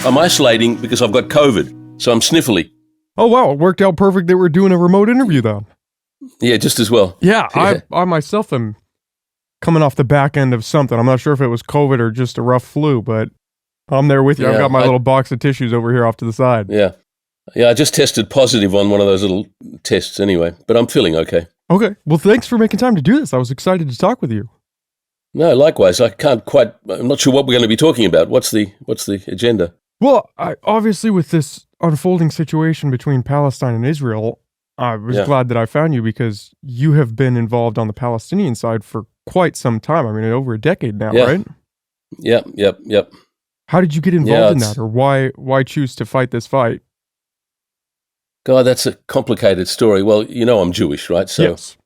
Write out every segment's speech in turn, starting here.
I'm isolating because I've got COVID, so I'm sniffly. Oh, wow. It worked out perfect that we're doing a remote interview, then. Yeah, just as well. Yeah, I myself am coming off the back end of something. I'm not sure if it was COVID or just a rough flu, but I'm there with you. Yeah, I've got my little box of tissues over here off to the side. Yeah, I just tested positive on one of those little tests anyway, but I'm feeling okay. Okay. Well, thanks for making time to do this. I was excited to talk with you. No, likewise. I'm not sure what we're going to be talking about. What's the agenda? Well, obviously with this unfolding situation between Palestine and Israel, I was glad that I found you because you have been involved on the Palestinian side for quite some time. I mean, over a decade now, right? Yep. How did you get involved in that, or why choose to fight this fight? God, that's a complicated story. Well, I'm Jewish, right? So, yes.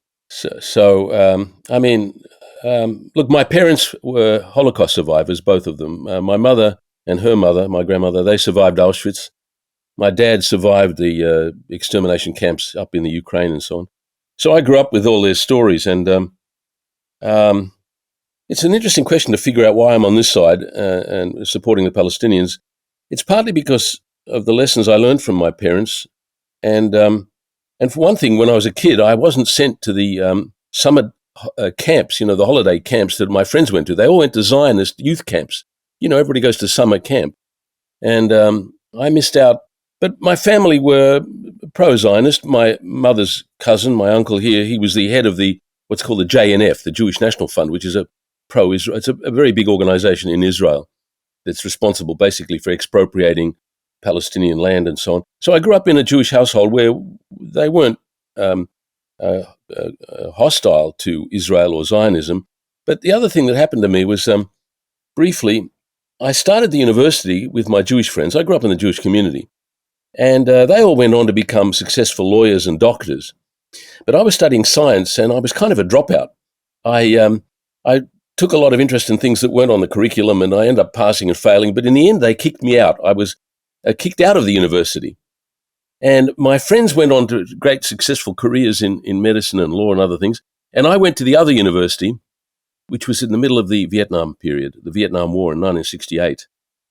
Look, my parents were Holocaust survivors, both of them. My mother and her mother, my grandmother, they survived Auschwitz. My dad survived the extermination camps up in the Ukraine and so on. So I grew up with all their stories, and it's an interesting question to figure out why I'm on this side and supporting the Palestinians. It's partly because of the lessons I learned from my parents, and for one thing, when I was a kid, I wasn't sent to the summer camps, the holiday camps that my friends went to. They all went to Zionist youth camps. Everybody goes to summer camp, and I missed out. But my family were pro-Zionist. My mother's cousin, my uncle here, he was the head of what's called the JNF, the Jewish National Fund, which is a pro-Israel. It's a very big organization in Israel that's responsible basically for expropriating Palestinian land and so on. So I grew up in a Jewish household where they weren't hostile to Israel or Zionism. But the other thing that happened to me was, briefly, I started the university with my Jewish friends. I grew up in the Jewish community. And they all went on to become successful lawyers and doctors. But I was studying science, and I was kind of a dropout. I took a lot of interest in things that weren't on the curriculum, and I ended up passing and failing. But in the end, they kicked me out. I was kicked out of the university. And my friends went on to great successful careers in medicine and law and other things. And I went to the other university, which was in the middle of the Vietnam period, the Vietnam War in 1968.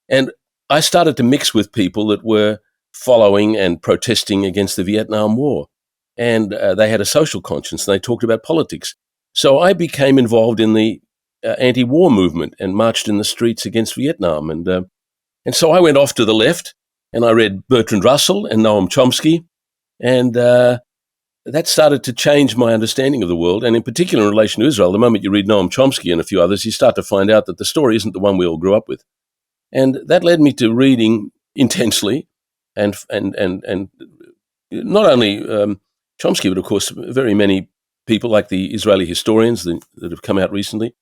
And I started to mix with people that were following and protesting against the Vietnam War. And they had a social conscience, and they talked about politics. So I became involved in the anti-war movement and marched in the streets against Vietnam. And so I went off to the left, and I read Bertrand Russell and Noam Chomsky, and that started to change my understanding of the world, and in particular in relation to Israel. The moment you read Noam Chomsky and a few others, you start to find out that the story isn't the one we all grew up with. And that led me to reading intensely, and not only Chomsky, but of course very many people like the Israeli historians that have come out recently.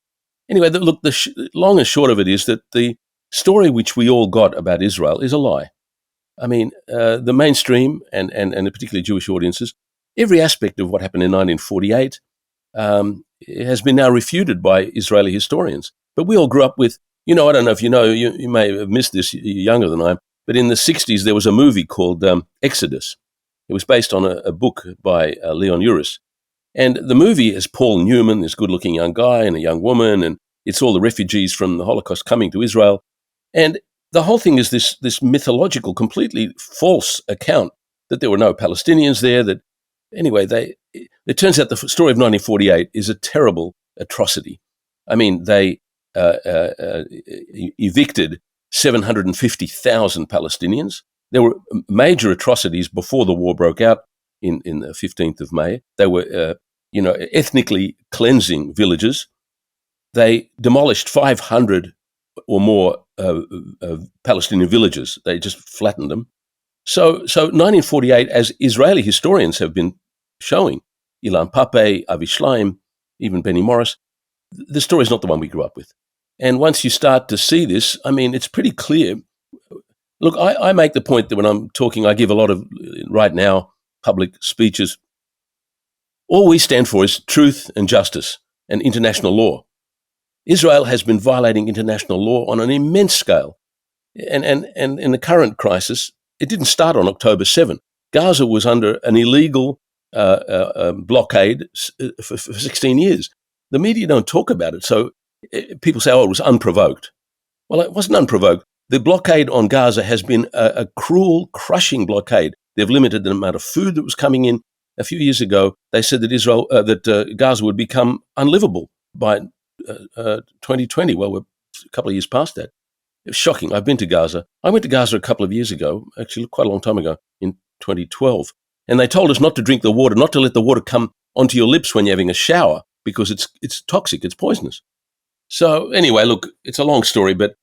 Anyway, look, the long and short of it is that the story which we all got about Israel is a lie. I mean, the mainstream and particularly Jewish audiences, every aspect of what happened in 1948 has been now refuted by Israeli historians. But we all grew up with, I don't know if you know, you may have missed this, you're younger than I am, but in the 60s there was a movie called Exodus. It was based on a book by Leon Uris. And the movie has Paul Newman, this good-looking young guy and a young woman, and it's all the refugees from the Holocaust coming to Israel. And the whole thing is this mythological, completely false account that there were no Palestinians there. That anyway, it turns out the story of 1948 is a terrible atrocity. I mean, they evicted 750,000 Palestinians. There were major atrocities before the war broke out in the 15th of May. They were, ethnically cleansing villages. They demolished 500 or more Palestinian villages. They just flattened them. So 1948, as Israeli historians have been showing, Ilan Pappé, Avi Shlaim, even Benny Morris, the story is not the one we grew up with. And once you start to see this, I mean, it's pretty clear. Look, I make the point that when I'm talking, I give a lot of, right now, public speeches. All we stand for is truth and justice and international law. Israel has been violating international law on an immense scale. And in the current crisis, it didn't start on October 7. Gaza was under an illegal blockade for 16 years. The media don't talk about it. So people say, oh, it was unprovoked. Well, it wasn't unprovoked. The blockade on Gaza has been a cruel, crushing blockade. They've limited the amount of food that was coming in. A few years ago, they said that Gaza would become unlivable by 2020. Well, we're a couple of years past that. It was shocking. I've been to Gaza. I went to Gaza a couple of years ago, actually quite a long time ago, in 2012. And they told us not to drink the water, not to let the water come onto your lips when you're having a shower, because it's toxic, it's poisonous. So anyway, look, it's a long story, but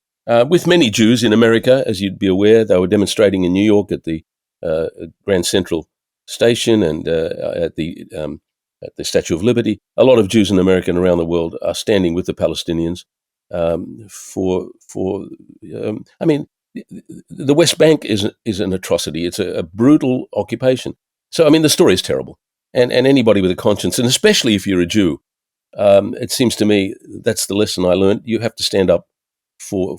with many Jews in America, as you'd be aware, they were demonstrating in New York at the Grand Central Station and at the Statue of Liberty. A lot of Jews in America and around the world are standing with the Palestinians I mean, the West Bank is an atrocity. It's a brutal occupation. So, I mean, the story is terrible. And anybody with a conscience, and especially if you're a Jew, it seems to me that's the lesson I learned. You have to stand up for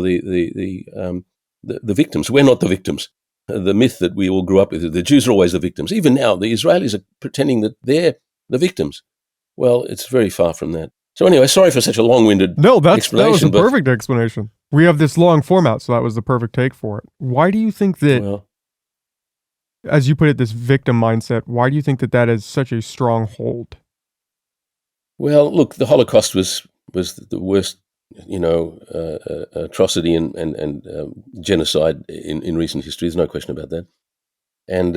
the victims. We're not the victims. The myth that we all grew up with, the Jews are always the victims. Even now, the Israelis are pretending that they're the victims. Well, it's very far from that. So anyway, sorry for such a long-winded explanation. That was a perfect explanation. We have this long format, so that was the perfect take for it. Why do you think that, as you put it, this victim mindset, why do you think that that is such a strong hold? Well, look, the Holocaust was the worst, atrocity and genocide in recent history. There's no question about that. And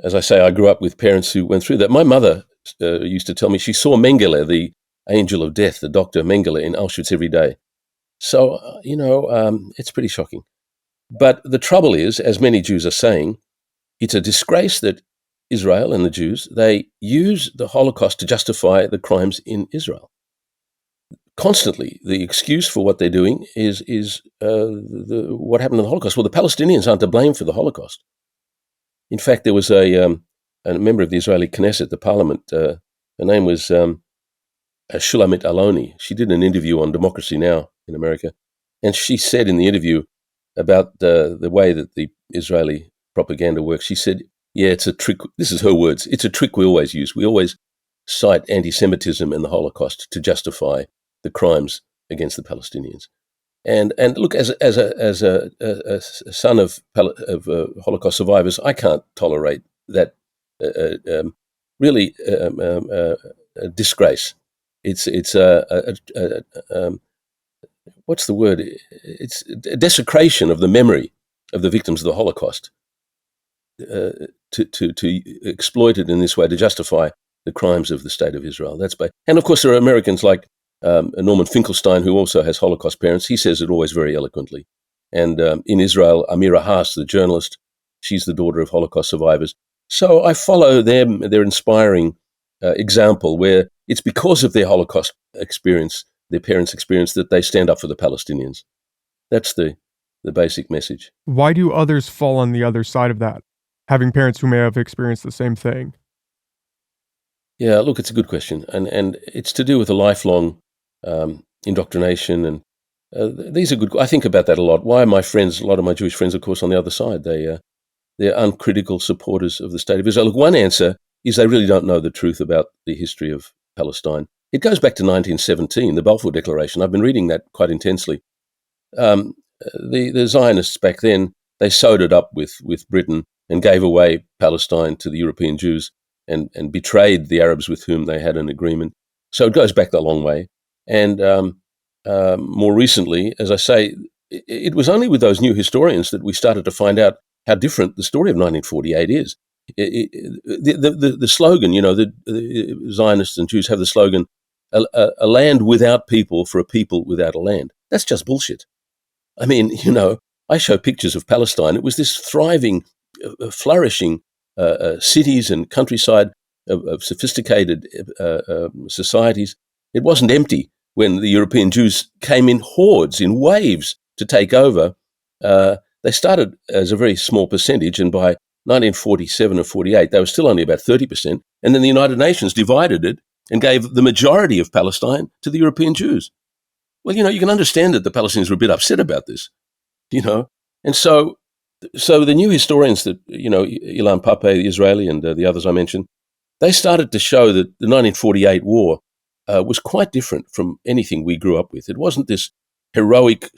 as I say, I grew up with parents who went through that. My mother used to tell me she saw Mengele, the angel of death, the Dr. Mengele in Auschwitz every day. So, it's pretty shocking. But the trouble is, as many Jews are saying, it's a disgrace that Israel and the Jews, they use the Holocaust to justify the crimes in Israel. Constantly, the excuse for what they're doing is what happened in the Holocaust. Well, the Palestinians aren't to blame for the Holocaust. In fact, there was a member of the Israeli Knesset, the parliament, her name was Shulamit Aloni. She did an interview on Democracy Now! In America, and she said in the interview about the way that the Israeli propaganda works, she said, yeah, it's a trick. This is her words. It's a trick we always use. We always cite anti-Semitism and the Holocaust to justify the crimes against the Palestinians. And look, as a son of Holocaust survivors, I can't tolerate that really disgrace. It's what's the word? It's a desecration of the memory of the victims of the Holocaust. To exploit it in this way to justify the crimes of the state of Israel. That's bad. And of course, there are Americans like Norman Finkelstein, who also has Holocaust parents. He says it always very eloquently. And in Israel, Amira Haas, the journalist, she's the daughter of Holocaust survivors. So I follow them, their inspiring example, where it's because of their Holocaust experience, their parents' experience, that they stand up for the Palestinians. That's the basic message. Why do others fall on the other side of that? Having parents who may have experienced the same thing? Yeah, look, it's a good question. And it's to do with a lifelong indoctrination. And these are good. I think about that a lot. Why are my friends, a lot of my Jewish friends, of course, on the other side? They're uncritical supporters of the state of Israel. Look, one answer is they really don't know the truth about the history of Palestine. It goes back to 1917, the Balfour Declaration. I've been reading that quite intensely. The Zionists back then, they sewed it up with Britain and gave away Palestine to the European Jews and betrayed the Arabs with whom they had an agreement. So it goes back a long way. And more recently, as I say, it was only with those new historians that we started to find out how different the story of 1948 is. The slogan, the Zionists and Jews have the slogan, a land without people for a people without a land. That's just bullshit. I mean, I show pictures of Palestine. It was this thriving, flourishing cities and countryside of sophisticated societies. It wasn't empty when the European Jews came in hordes, in waves, to take over. They started as a very small percentage, and by 1947 or 48, they were still only about 30%. And then the United Nations divided it and gave the majority of Palestine to the European Jews. Well, you can understand that the Palestinians were a bit upset about this, And so the new historians that, Ilan Pappé, the Israeli, and the others I mentioned, they started to show that the 1948 war was quite different from anything we grew up with. It wasn't this heroic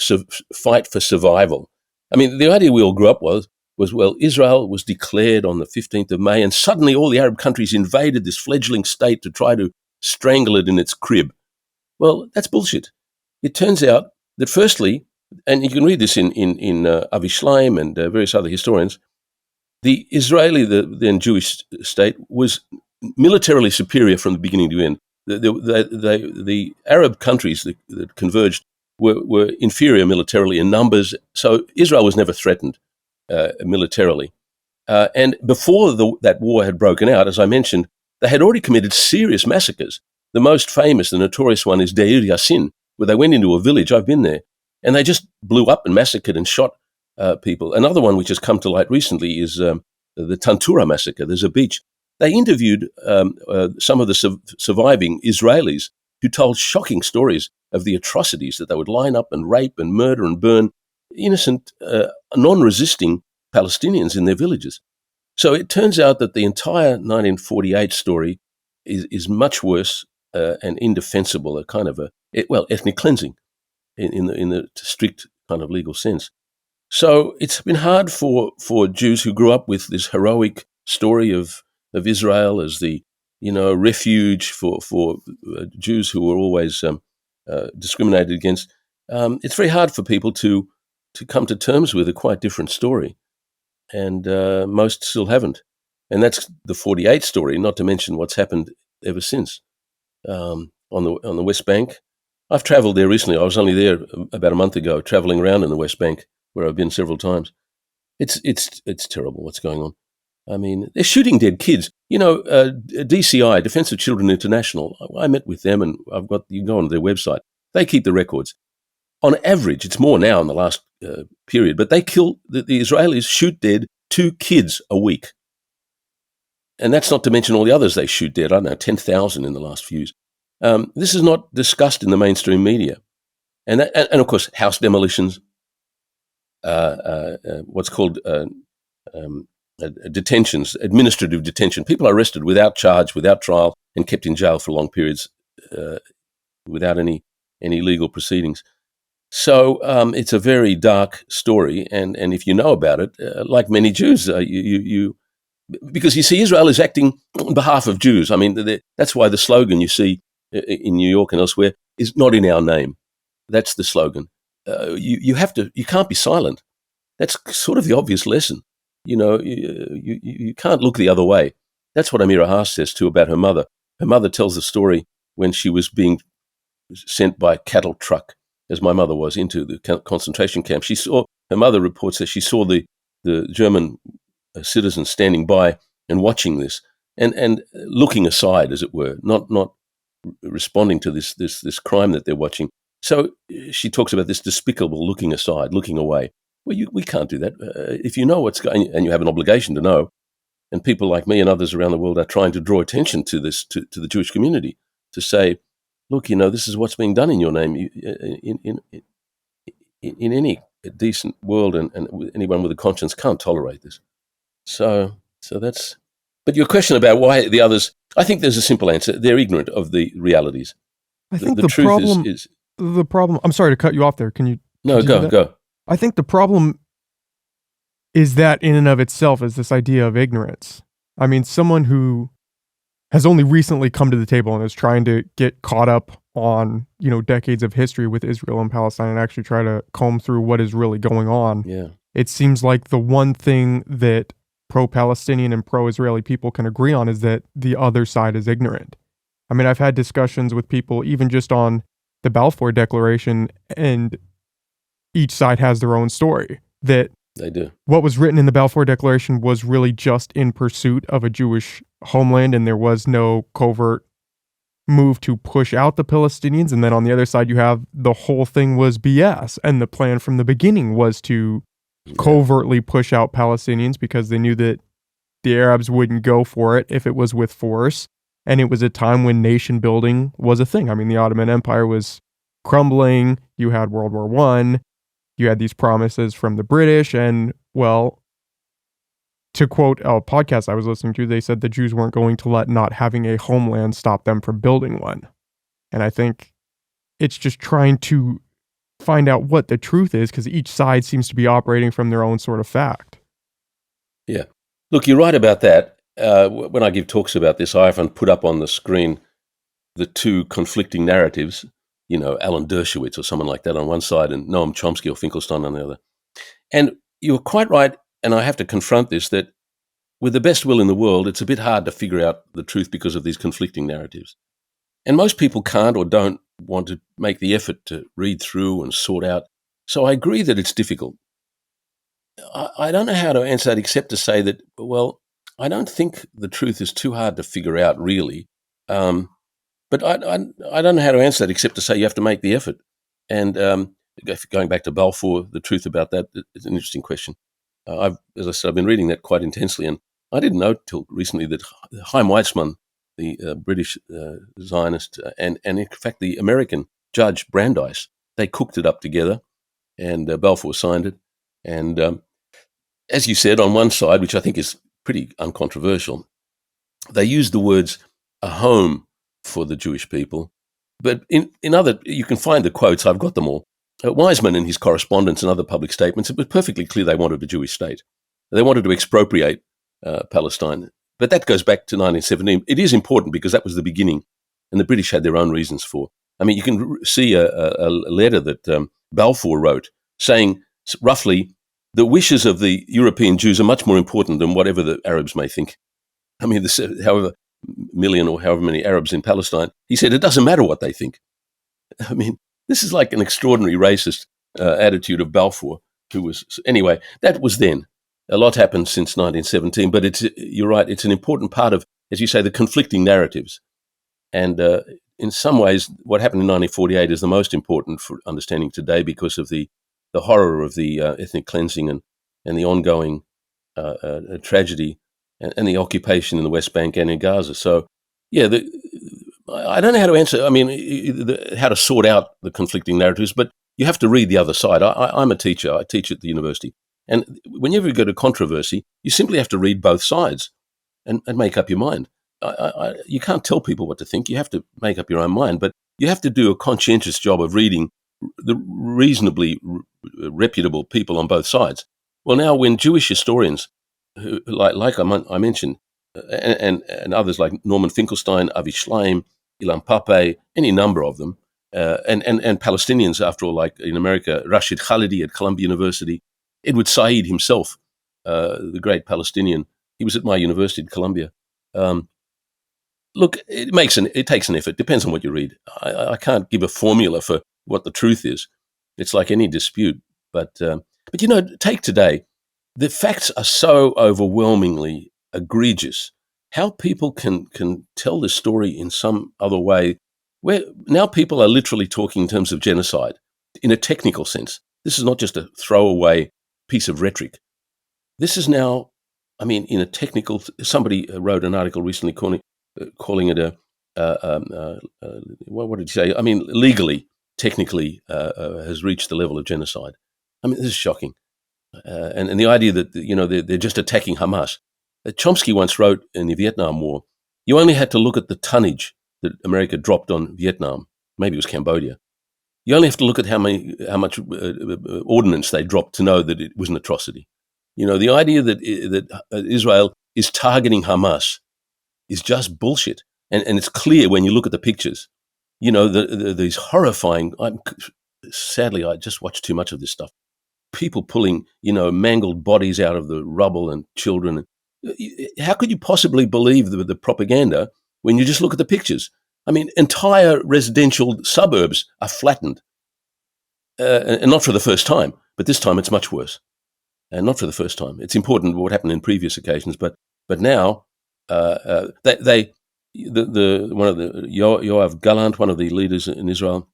fight for survival. I mean, the idea we all grew up was, well, Israel was declared on the 15th of May, and suddenly all the Arab countries invaded this fledgling state to try to strangle it in its crib. Well, that's bullshit. It turns out that firstly, and you can read this in Avi Shlaim and various other historians, the Israeli, the then Jewish state, was militarily superior from the beginning to end. The Arab countries that converged were inferior militarily in numbers, so Israel was never threatened militarily. And before that war had broken out, as I mentioned, they had already committed serious massacres. The most famous, the notorious one, is Deir Yassin, where they went into a village, I've been there, and they just blew up and massacred and shot people. Another one which has come to light recently is the Tantura massacre. There's a beach. They interviewed some of the surviving Israelis who told shocking stories of the atrocities that they would line up and rape and murder and burn innocent, non-resisting Palestinians in their villages. So it turns out that the entire 1948 story is much worse and indefensible, a kind of ethnic cleansing in the strict kind of legal sense. So it's been hard for Jews who grew up with this heroic story of Israel as the refuge for Jews who were always discriminated against. It's very hard for people to come to terms with a quite different story, and most still haven't. And that's the 48 story, not to mention what's happened ever since on the West Bank. I've travelled there recently. I was only there about a month ago, travelling around in the West Bank, where I've been several times. It's terrible what's going on. I mean, they're shooting dead kids. DCI, Defence of Children International, I met with them, and you can go on their website. They keep the records. On average, it's more now in the last period, but they kill, the Israelis shoot dead 2 kids a week. And that's not to mention all the others they shoot dead. I don't know, 10,000 in the last few years. This is not discussed in the mainstream media. And of course, house demolitions, what's called detentions, administrative detention. People are arrested without charge, without trial, and kept in jail for long periods without any legal proceedings. So it's a very dark story, and if you know about it, like many Jews, because you see, Israel is acting on behalf of Jews. I mean, that's why the slogan you see in New York and elsewhere is "Not in our name." That's the slogan. You can't be silent. That's sort of the obvious lesson. You can't look the other way. That's what Amira Haas says too about her mother. Her mother tells the story when she was being sent by cattle truck, as my mother was, into the concentration camp. Her mother reports that she saw the German citizens standing by and watching this and looking aside, as it were, not responding to this crime that they're watching. So she talks about this despicable looking aside, looking away. Well, we can't do that. If you know what's going, and you have an obligation to know, and people like me and others around the world are trying to draw attention to this, to the Jewish community, to say, look, this is what's being done in your name. In any decent world, and anyone with a conscience can't tolerate this. So that's. But your question about why the others, I think there's a simple answer. They're ignorant of the realities. I think the truth problem is the problem. I'm sorry to cut you off there. Can you? No, go. I think the problem is that in and of itself is this idea of ignorance. I mean, someone who has only recently come to the table and is trying to get caught up on, decades of history with Israel and Palestine and actually try to comb through what is really going on. Yeah. It seems like the one thing that pro-Palestinian and pro-Israeli people can agree on is that the other side is ignorant. I mean, I've had discussions with people even just on the Balfour Declaration, and each side has their own story. That they do. What was written in the Balfour Declaration was really just in pursuit of a Jewish homeland, and there was no covert move to push out the Palestinians. And then on the other side, you have the whole thing was BS, and the plan from the beginning was to covertly push out Palestinians because they knew that the Arabs wouldn't go for it if it was with force. And it was a time when nation building was a thing. I mean, the Ottoman Empire was crumbling. You had World War I. You had these promises from the British. And, well, to quote a podcast I was listening to, they said the Jews weren't going to let not having a homeland stop them from building one. And I think it's just trying to find out what the truth is because each side seems to be operating from their own sort of fact. Yeah. Look, you're right about that. When I give talks about this, I often put up on the screen the two conflicting narratives, Alan Dershowitz or someone like that on one side and Noam Chomsky or Finkelstein on the other. And you're quite right, and I have to confront this, that with the best will in the world, it's a bit hard to figure out the truth because of these conflicting narratives. And most people can't or don't want to make the effort to read through and sort out. So I agree that it's difficult. I don't know how to answer that except to say that, well, I don't think the truth is too hard to figure out, really. But I don't know how to answer that except to say you have to make the effort. And going back to Balfour, the truth about that is an interesting question. As I said, I've been reading that quite intensely, and I didn't know till recently that Chaim Weizmann, the British Zionist, and in fact the American Judge Brandeis, they cooked it up together, and Balfour signed it. And as you said, on one side, which I think is pretty uncontroversial, they used the words "a home" for the Jewish people. But in other, you can find the quotes, I've got them all. Weizmann, in his correspondence and other public statements, it was perfectly clear they wanted a Jewish state. They wanted to expropriate Palestine. But that goes back to 1917. It is important because that was the beginning, and the British had their own reasons for. I mean, you can see a letter that Balfour wrote saying, roughly, the wishes of the European Jews are much more important than whatever the Arabs may think. I mean, however million or however many Arabs in Palestine, he said, it doesn't matter what they think. I mean, this is like an extraordinary racist attitude of Balfour, anyway, that was then. A lot happened since 1917, but you're right, it's an important part of, as you say, the conflicting narratives. And in some ways, what happened in 1948 is the most important for understanding today because of the horror of the ethnic cleansing and the ongoing tragedy and the occupation in the West Bank and in Gaza. So, yeah, I don't know how to answer, how to sort out the conflicting narratives, but you have to read the other side. I'm a teacher. I teach at the university. And whenever you go to controversy, you simply have to read both sides and make up your mind. You can't tell people what to think. You have to make up your own mind, but you have to do a conscientious job of reading the reasonably reputable people on both sides. Well, now when Jewish historians, like I mentioned, and others like Norman Finkelstein, Avi Shlaim, Ilan Pappé, any number of them, and Palestinians, after all, like in America, Rashid Khalidi at Columbia University, Edward Said himself, the great Palestinian, he was at my university at Columbia. Look, it takes an effort. Depends on what you read. I can't give a formula for what the truth is. It's like any dispute. But take today. The facts are so overwhelmingly egregious. How people can tell this story in some other way, where now people are literally talking in terms of genocide in a technical sense. This is not just a throwaway piece of rhetoric. This is now, in a technical. Somebody wrote an article recently calling it what did you say? Legally, technically, has reached the level of genocide. This is shocking. And the idea that they're just attacking Hamas. Chomsky once wrote in the Vietnam War, you only had to look at the tonnage that America dropped on Vietnam. Maybe it was Cambodia. You only have to look at how much ordnance they dropped to know that it was an atrocity. The idea that Israel is targeting Hamas is just bullshit. And it's clear when you look at the pictures. These horrifying. Sadly, I just watch too much of this stuff. People pulling, mangled bodies out of the rubble and children. How could you possibly believe the propaganda when you just look at the pictures? Entire residential suburbs are flattened. And not for the first time, but this time it's much worse. And not for the first time. It's important what happened in previous occasions, but now Yoav Gallant, one of the leaders in Israel,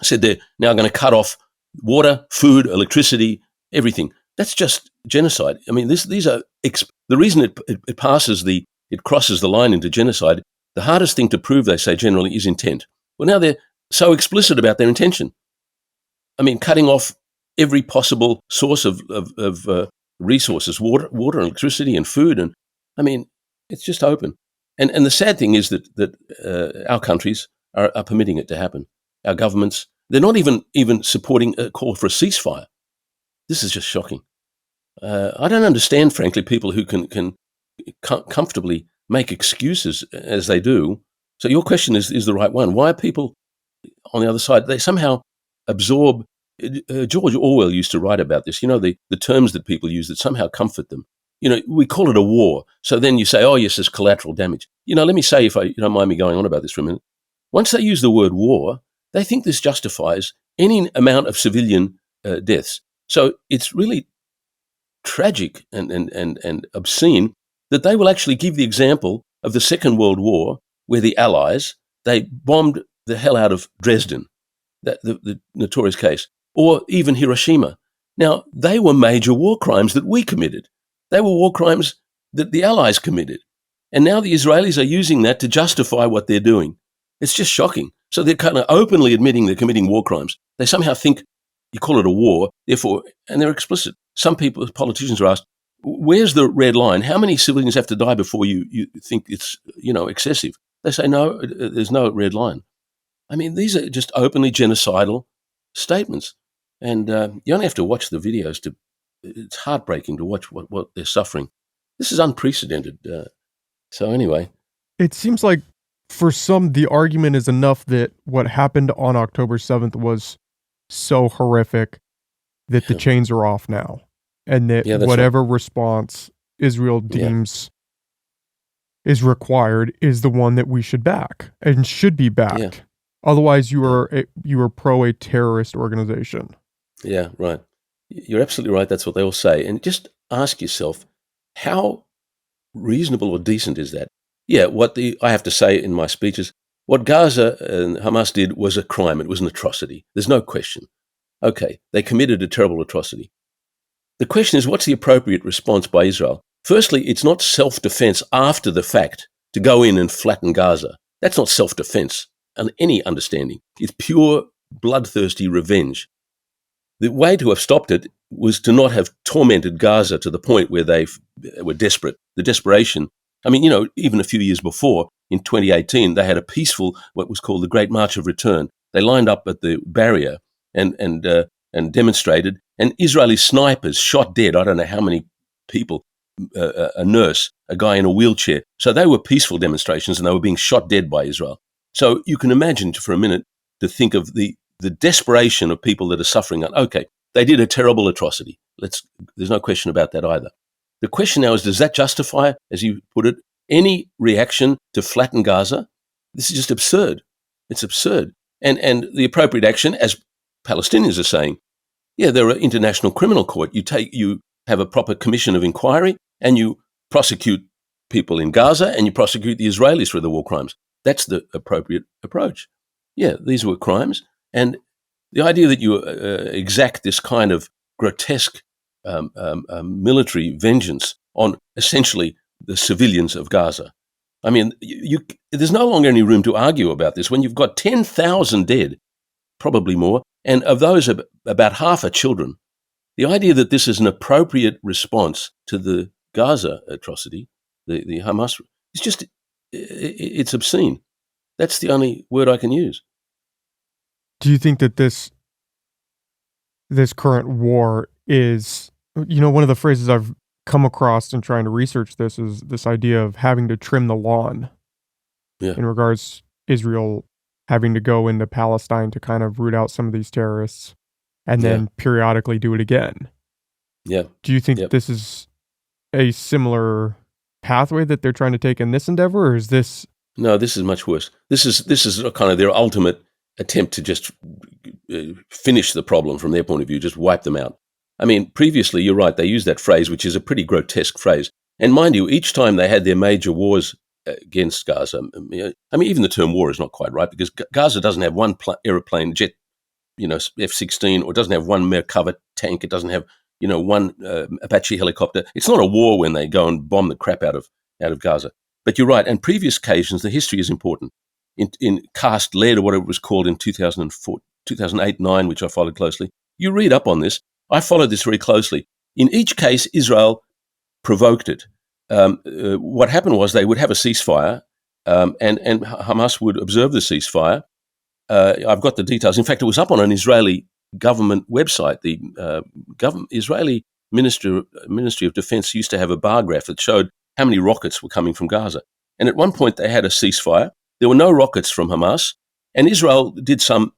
said they're now going to cut off water, food, electricity, everything. That's just genocide. These are the reason it crosses the line into genocide. The hardest thing to prove, they say generally, is intent. Well, now they're so explicit about their intention. Cutting off every possible source of resources, water, electricity, and food, and it's just open. And the sad thing is that our countries are permitting it to happen. Our governments, They're not even supporting a call for a ceasefire. This is just shocking. I don't understand, frankly, people who can comfortably make excuses as they do. So your question is the right one. Why are people on the other side? They somehow absorb. George Orwell used to write about this. The terms that people use that somehow comfort them. We call it a war. So then you say, oh, yes, there's collateral damage. Let me say, if you don't mind me going on about this for a minute, once they use the word war, they think this justifies any amount of civilian deaths. So it's really tragic and obscene that they will actually give the example of the Second World War, where the Allies, they bombed the hell out of Dresden, the notorious case, or even Hiroshima. Now, they were major war crimes that we committed. They were war crimes that the Allies committed. And now the Israelis are using that to justify what they're doing. It's just shocking. So they're kind of openly admitting they're committing war crimes. They somehow think you call it a war, therefore, and they're explicit. Some people, politicians are asked, where's the red line? How many civilians have to die before you think it's, excessive? They say, no, there's no red line. I mean, these are just openly genocidal statements. And you only have to watch the videos it's heartbreaking to watch what they're suffering. This is unprecedented. So anyway. It seems like for some, the argument is enough that what happened on October 7th was so horrific that the chains are off now. And that whatever response Israel deems is required is the one that we should back and should be backed. Yeah. Otherwise, you are pro a terrorist organization. Yeah, right. You're absolutely right. That's what they all say. And just ask yourself, how reasonable or decent is that? Yeah, I have to say in my speeches, what Gaza and Hamas did was a crime. It was an atrocity. There's no question. Okay, they committed a terrible atrocity. The question is, what's the appropriate response by Israel? Firstly, it's not self-defense after the fact to go in and flatten Gaza. That's not self-defense on any understanding. It's pure bloodthirsty revenge. The way to have stopped it was to not have tormented Gaza to the point where they were desperate. The desperation. I mean, even a few years before, in 2018, they had a peaceful, what was called the Great March of Return. They lined up at the barrier and demonstrated, and Israeli snipers shot dead, I don't know how many people, a nurse, a guy in a wheelchair. So they were peaceful demonstrations, and they were being shot dead by Israel. So you can imagine for a minute to think of the desperation of people that are suffering. Okay, they did a terrible atrocity. There's no question about that either. The question now is, does that justify, as you put it, any reaction to flatten Gaza? This is just absurd. It's absurd. And the appropriate action, as Palestinians are saying, there are international criminal court. You have a proper commission of inquiry, and you prosecute people in Gaza, and you prosecute the Israelis for the war crimes. That's the appropriate approach. These were crimes. And the idea that you exact this kind of grotesque military vengeance on essentially the civilians of Gaza. I mean, there's no longer any room to argue about this when you've got 10,000 dead, probably more, and of those, about half are children. The idea that this is an appropriate response to the Gaza atrocity, the Hamas, it's obscene. That's the only word I can use. Do you think that this current war is, one of the phrases I've come across in trying to research this is this idea of having to trim the lawn in regards Israel having to go into Palestine to kind of root out some of these terrorists and then periodically do it again. Yeah. Do you think this is a similar pathway that they're trying to take in this endeavor, or is this? No, this is much worse. This is kind of their ultimate attempt to just finish the problem from their point of view, just wipe them out. I mean, previously, you're right, they used that phrase, which is a pretty grotesque phrase. And mind you, each time they had their major wars against Gaza, I mean, even the term war is not quite right, because Gaza doesn't have one aeroplane, jet, F-16, or it doesn't have one Merkava tank, it doesn't have, one Apache helicopter. It's not a war when they go and bomb the crap out of Gaza. But you're right, and previous occasions, the history is important. In Cast Lead, or what it was called in 2004, 2008-9, which I followed closely, you read up on this. I followed this very closely. In each case, Israel provoked it. What happened was they would have a ceasefire, and Hamas would observe the ceasefire, I've got the details. In fact, it was up on an Israeli government website. The Israeli Ministry of Defense used to have a bar graph that showed how many rockets were coming from Gaza. And at one point, they had a ceasefire. There were no rockets from Hamas. And Israel did some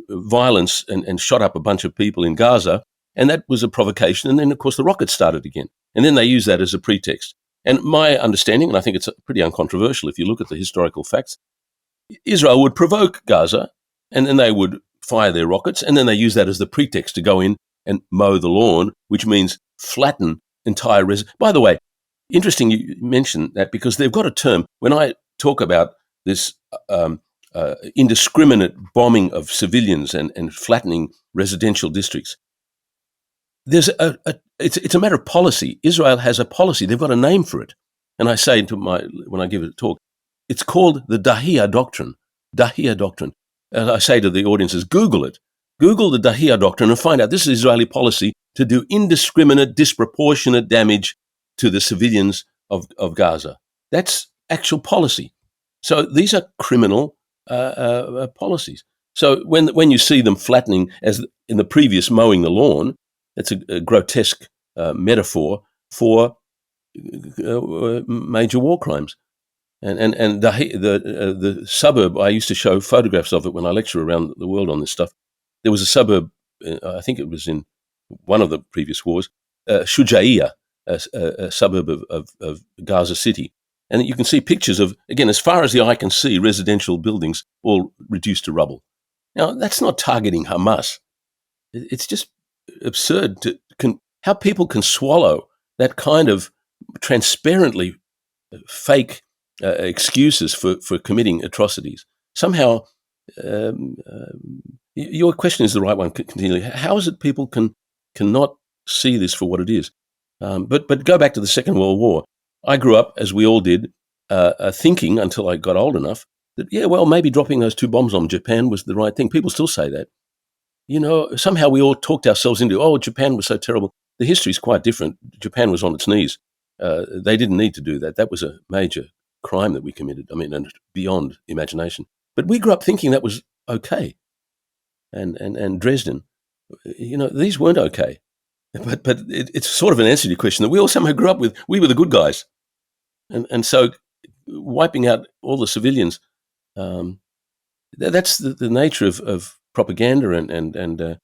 violence and shot up a bunch of people in Gaza. And that was a provocation. And then, of course, the rockets started again. And then they used that as a pretext. And my understanding, and I think it's pretty uncontroversial if you look at the historical facts, Israel would provoke Gaza, and then they would fire their rockets, and then they use that as the pretext to go in and mow the lawn, which means flatten entire By the way, interesting you mentioned that, because they've got a term. When I talk about this indiscriminate bombing of civilians and flattening residential districts, there's it's a matter of policy. Israel has a policy. They've got a name for it. And I say when I give a talk, it's called the Dahia Doctrine. Dahia Doctrine. And I say to the audiences, Google it. Google the Dahia Doctrine and find out this is Israeli policy to do indiscriminate, disproportionate damage to the civilians of Gaza. That's actual policy. So these are criminal policies. So when you see them flattening, as in the previous mowing the lawn, it's a grotesque metaphor for major war crimes. And the suburb, I used to show photographs of it when I lecture around the world on this stuff. There was a suburb, I think it was in one of the previous wars, Shujaiya, a suburb of Gaza City. And you can see pictures of, again, as far as the eye can see, residential buildings all reduced to rubble. Now, that's not targeting Hamas. It's just absurd how people can swallow that kind of transparently fake excuses for committing atrocities. Somehow, your question is the right one continually. How is it people cannot see this for what it is? But go back to the Second World War. I grew up, as we all did, thinking until I got old enough that, maybe dropping those 2 bombs on Japan was the right thing. People still say that. Somehow we all talked ourselves into, Japan was so terrible. The history is quite different. Japan was on its knees. They didn't need to do that. That was a major crime that we committed. I mean, and beyond imagination. But we grew up thinking that was okay. And Dresden, these weren't okay. But it's sort of an answer to your question that we all somehow grew up with. We were the good guys. And so wiping out all the civilians, that's the nature of propaganda and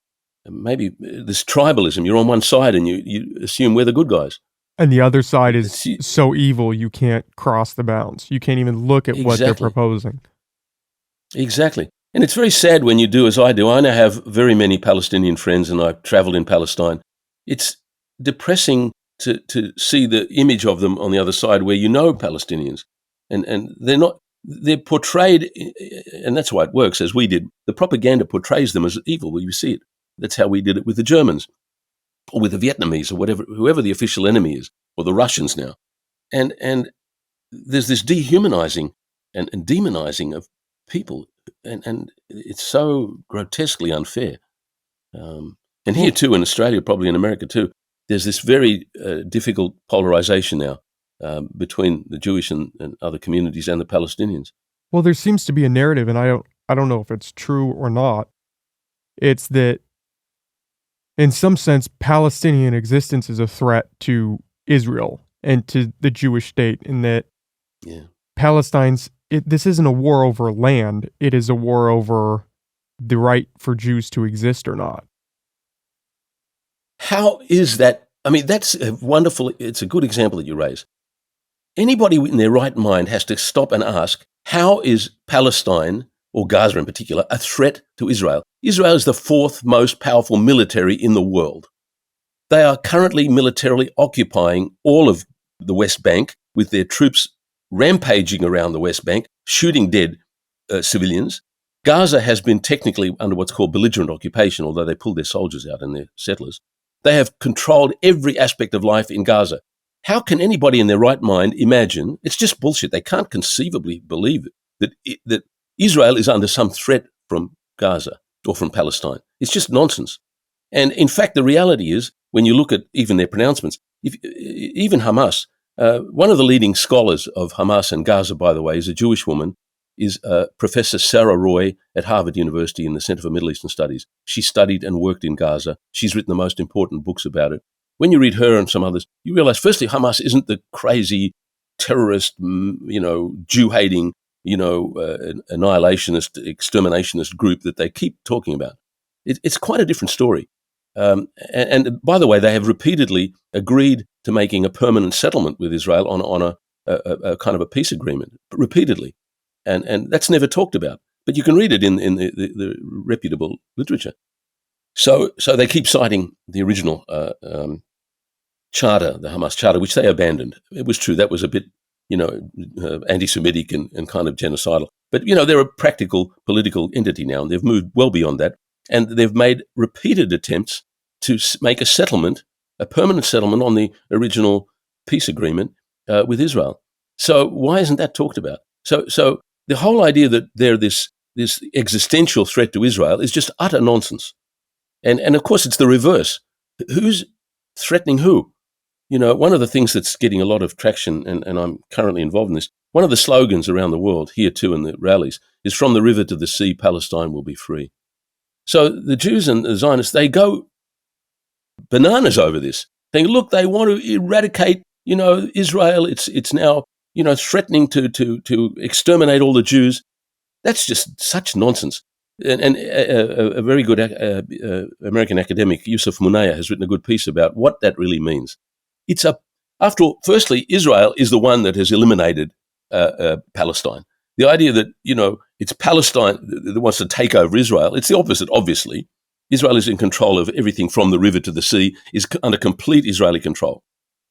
maybe this tribalism. You're on one side and you assume we're the good guys. And the other side is so evil you can't cross the bounds. You can't even look at what they're proposing. Exactly. And it's very sad when you do as I do. I now have very many Palestinian friends and I've traveled in Palestine. It's depressing to see the image of them on the other side where Palestinians. And they're portrayed, and that's why it works, as we did. The propaganda portrays them as evil where you see it. That's how we did it with the Germans or with the Vietnamese or whoever the official enemy is, or the Russians now. And there's this dehumanizing and demonizing of people, and it's so grotesquely unfair. And here too, in Australia, probably in America too, there's this very difficult polarization now between the Jewish and other communities and the Palestinians. Well, there seems to be a narrative, and I don't know if it's true or not. It's that, in some sense, Palestinian existence is a threat to Israel and to the Jewish state, in that this isn't a war over land, it is a war over the right for Jews to exist or not. How is that? I mean, that's it's a good example that you raise. Anybody in their right mind has to stop and ask, how is Palestine, or Gaza in particular, a threat to Israel? Israel is the 4th most powerful military in the world. They are currently militarily occupying all of the West Bank, with their troops rampaging around the West Bank, shooting dead civilians. Gaza has been technically under what's called belligerent occupation, although they pulled their soldiers out and their settlers. They have controlled every aspect of life in Gaza. How can anybody in their right mind imagine? It's just bullshit. They can't conceivably believe that Israel is under some threat from Gaza or from Palestine. It's just nonsense. And in fact, the reality is, when you look at even their pronouncements, even Hamas, one of the leading scholars of Hamas and Gaza, by the way, is a Jewish woman is Professor Sarah Roy at Harvard University in the Center for Middle Eastern Studies. She studied and worked in Gaza. She's written the most important books about it. When you read her and some others, you realize, firstly, Hamas isn't the crazy terrorist, Jew-hating, annihilationist, exterminationist group that they keep talking about. It's quite a different story. And by the way, they have repeatedly agreed to making a permanent settlement with Israel on a kind of a peace agreement, repeatedly. And that's never talked about. But you can read it in the reputable literature. So they keep citing the original charter, the Hamas charter, which they abandoned. It was true. That was a bit, anti-Semitic and kind of genocidal. But, they're a practical political entity now, and they've moved well beyond that. And they've made repeated attempts to make a settlement, a permanent settlement on the original peace agreement with Israel. So why isn't that talked about? So the whole idea that they're this existential threat to Israel is just utter nonsense. And of course, it's the reverse. Who's threatening who? One of the things that's getting a lot of traction, and I'm currently involved in this, one of the slogans around the world, here too in the rallies, is "From the river to the sea, Palestine will be free." So the Jews and the Zionists, they go bananas over this. They look, they want to eradicate, Israel. It's now, threatening to exterminate all the Jews. That's just such nonsense. And a very good American academic, Yusuf Munayya, has written a good piece about what that really means. After all, firstly, Israel is the one that has eliminated Palestine. The idea that, it's Palestine that wants to take over Israel, it's the opposite, obviously. Israel is in control of everything from the river to the sea, is under complete Israeli control.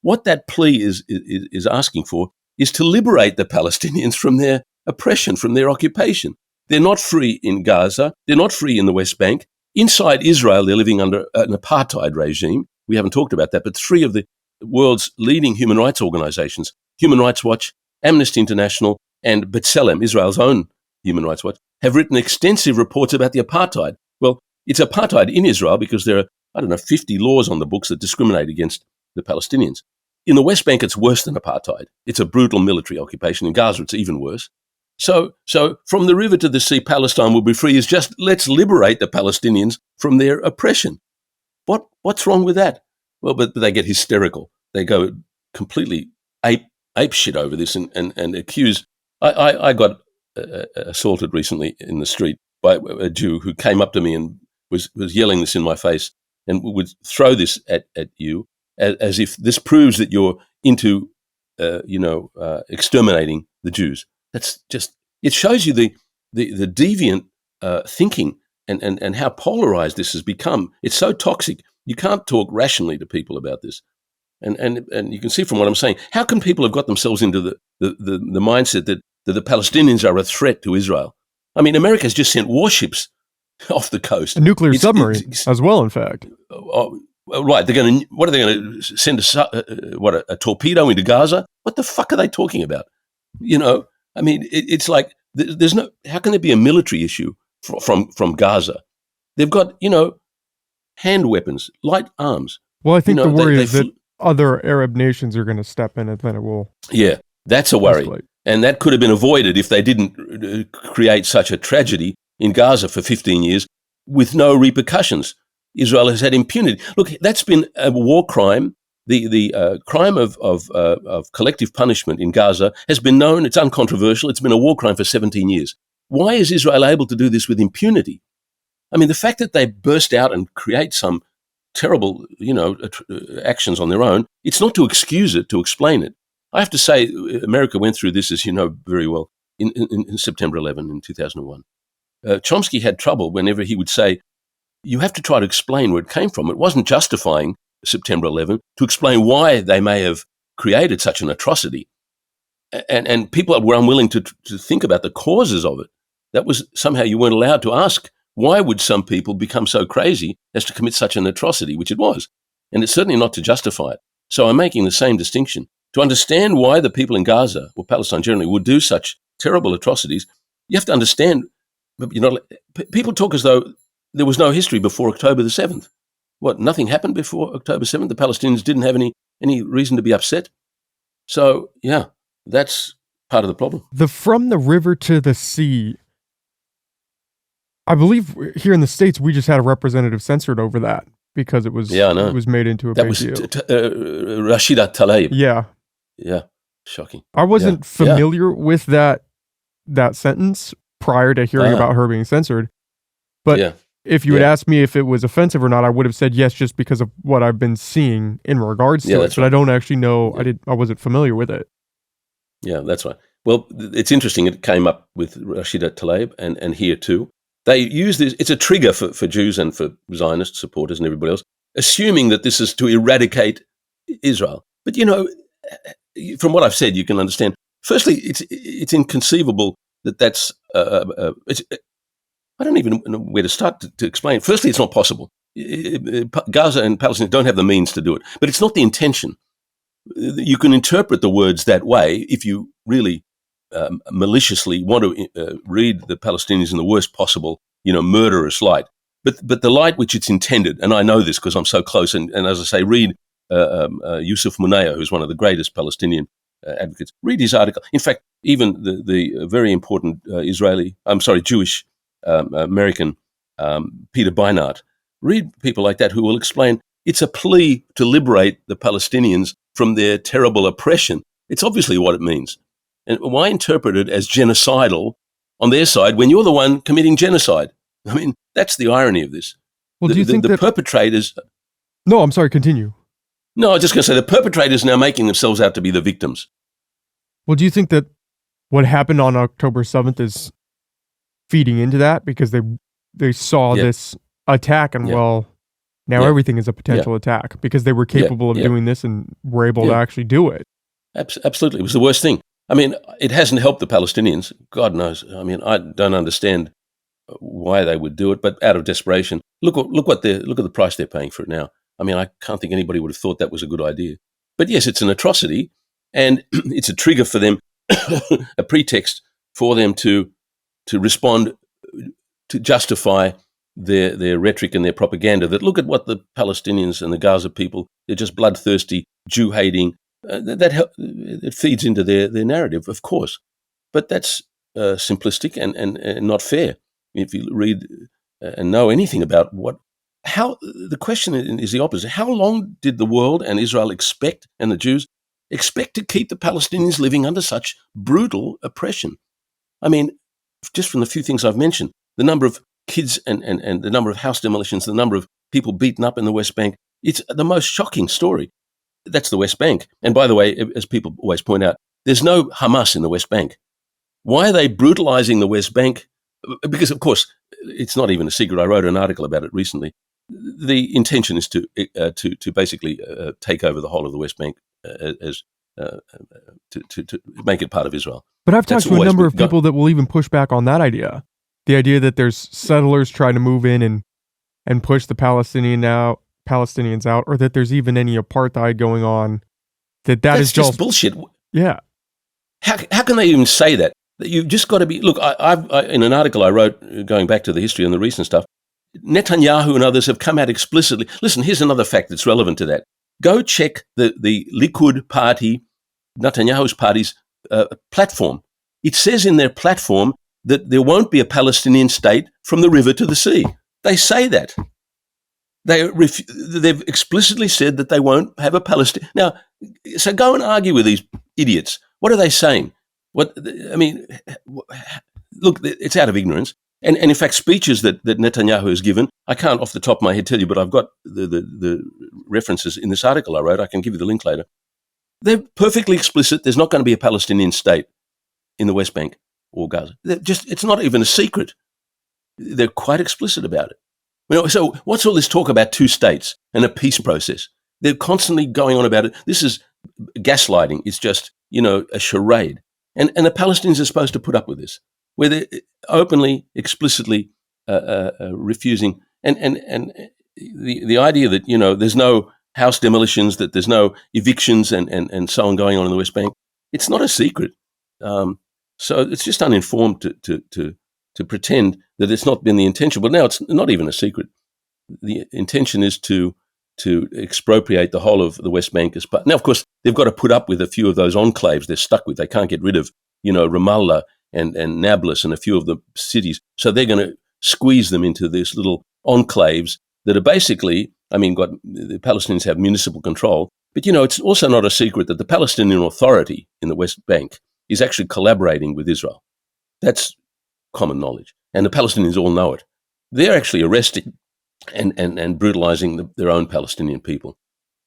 What that plea is asking for is to liberate the Palestinians from their oppression, from their occupation. They're not free in Gaza. They're not free in the West Bank. Inside Israel, they're living under an apartheid regime. We haven't talked about that, but 3 of the world's leading human rights organizations, Human Rights Watch, Amnesty International, and B'Tselem, Israel's own Human Rights Watch, have written extensive reports about the apartheid. Well, it's apartheid in Israel because there are, 50 laws on the books that discriminate against the Palestinians. In the West Bank, it's worse than apartheid. It's a brutal military occupation. In Gaza, it's even worse. So from the river to the sea, Palestine will be free is just let's liberate the Palestinians from their oppression. What's wrong with that? Well, but they get hysterical. They go completely ape shit over this and accuse. I got assaulted recently in the street by a Jew who came up to me and was yelling this in my face and would throw this at you as if this proves that you're into, exterminating the Jews. That's just, it shows you the deviant thinking and how polarized this has become. It's so toxic. You can't talk rationally to people about this. And you can see from what I'm saying, how can people have got themselves into the mindset that the Palestinians are a threat to Israel? I mean, America's just sent warships off the coast. A nuclear submarine as well, in fact. Right. What are they going to send a torpedo into Gaza? What the fuck are they talking about? I mean, it's like there's no. How can there be a military issue from Gaza? They've got hand weapons, light arms. Well, I think the worry is that other Arab nations are going to step in, and then it will. Yeah, that's a worry, escalate. And that could have been avoided if they didn't create such a tragedy in Gaza for 15 years with no repercussions. Israel has had impunity. Look, that's been a war crime. The crime of collective punishment in Gaza has been known. It's uncontroversial. It's been a war crime for 17 years. Why is Israel able to do this with impunity? I mean, the fact that they burst out and create some terrible, actions on their own, it's not to excuse it, to explain it. I have to say, America went through this, as you know very well, in September 11 in 2001. Chomsky had trouble whenever he would say, you have to try to explain where it came from. It wasn't justifying September 11 to explain why they may have created such an atrocity. And people were unwilling to think about the causes of it. That was somehow you weren't allowed to ask, why would some people become so crazy as to commit such an atrocity, which it was? And it's certainly not to justify it. So I'm making the same distinction. To understand why the people in Gaza, or Palestine generally, would do such terrible atrocities, you have to understand, people talk as though there was no history before October the 7th. What, nothing happened before October 7th? The Palestinians didn't have any reason to be upset? So, yeah, that's part of the problem. The from the river to the sea, I believe here in the States, we just had a representative censored over that because it was it was made into a big deal. Rashida Tlaib. Yeah. Yeah. Shocking. I wasn't familiar with that sentence prior to hearing about her being censored. But if you had asked me if it was offensive or not, I would have said yes, just because of what I've been seeing in regards to it. But I don't actually know. I wasn't familiar with it. Yeah, that's right. Well, it's interesting. It came up with Rashida Tlaib and here too. They use this. It's a trigger for Jews and for Zionist supporters and everybody else, assuming that this is to eradicate Israel. But, from what I've said, you can understand. Firstly, it's inconceivable that's. I don't even know where to start to explain. Firstly, it's not possible. Gaza and Palestine don't have the means to do it. But it's not the intention. You can interpret the words that way if you really maliciously want to read the Palestinians in the worst possible, murderous light. But the light which it's intended, and I know this because I'm so close, and as I say, read Yusuf Munayah, who's one of the greatest Palestinian advocates. Read his article. In fact, even the very important Jewish American Peter Beinart. Read people like that who will explain it's a plea to liberate the Palestinians from their terrible oppression. It's obviously what it means. And why interpret it as genocidal on their side when you're the one committing genocide? I mean, that's the irony of this. Well, do you think the perpetrators... No, I'm sorry, continue. No, I was just going to say the perpetrators now making themselves out to be the victims. Well, do you think that what happened on October 7th is feeding into that because they saw this attack and now everything is a potential attack because they were capable of doing this and were able to actually do it? Absolutely. It was the worst thing. I mean, it hasn't helped the Palestinians. God knows. I mean, I don't understand why they would do it, but out of desperation, look at the price they're paying for it now. I mean, I can't think anybody would have thought that was a good idea. But yes, it's an atrocity, and it's a trigger for them, a pretext for them to respond, to justify their rhetoric and their propaganda. That look at what the Palestinians and the Gaza people, they're just bloodthirsty, Jew-hating. It feeds into their narrative, of course. But that's simplistic and not fair. If you read and know anything about the question is the opposite. How long did the world and Israel and the Jews expect to keep the Palestinians living under such brutal oppression? I mean, just from the few things I've mentioned, the number of kids and the number of house demolitions, the number of people beaten up in the West Bank, it's the most shocking story. That's the West Bank. And by the way, as people always point out, there's no Hamas in the West Bank. Why are they brutalizing the West Bank? Because, of course, it's not even a secret. I wrote an article about it recently. The intention is to basically take over the whole of the West Bank to make it part of Israel. But I've talked to a number of people that will even push back on that idea. The idea that there's settlers trying to move in and push the Palestinians out, or that there's even any apartheid going on. That's is just bullshit. Yeah. How can they even say that? You've just got to be... Look, I in an article I wrote, going back to the history and the recent stuff, Netanyahu and others have come out explicitly. Listen, here's another fact that's relevant to that. Go check the Likud party, Netanyahu's party's platform. It says in their platform that there won't be a Palestinian state from the river to the sea. They say that. They've explicitly said that they won't have a Palestinian. Now, so go and argue with these idiots. What are they saying? Look, it's out of ignorance. And in fact, speeches that Netanyahu has given, I can't off the top of my head tell you, but I've got the references in this article I wrote. I can give you the link later. They're perfectly explicit. There's not going to be a Palestinian state in the West Bank or Gaza. It's not even a secret. They're quite explicit about it. So what's all this talk about two states and a peace process? They're constantly going on about it. This is gaslighting. It's just, a charade. And the Palestinians are supposed to put up with this, where they're openly, explicitly refusing. And the idea that, there's no house demolitions, that there's no evictions and so on going on in the West Bank, it's not a secret. So it's just uninformed to pretend that it's not been the intention. But now it's not even a secret. The intention is to expropriate the whole of the West Bank as part. Now, of course, they've got to put up with a few of those enclaves they're stuck with. They can't get rid of, Ramallah and Nablus and a few of the cities. So they're going to squeeze them into these little enclaves that are basically, the Palestinians have municipal control. But, it's also not a secret that the Palestinian Authority in the West Bank is actually collaborating with Israel. That's common knowledge. And the Palestinians all know it. They're actually arresting and brutalizing their own Palestinian people.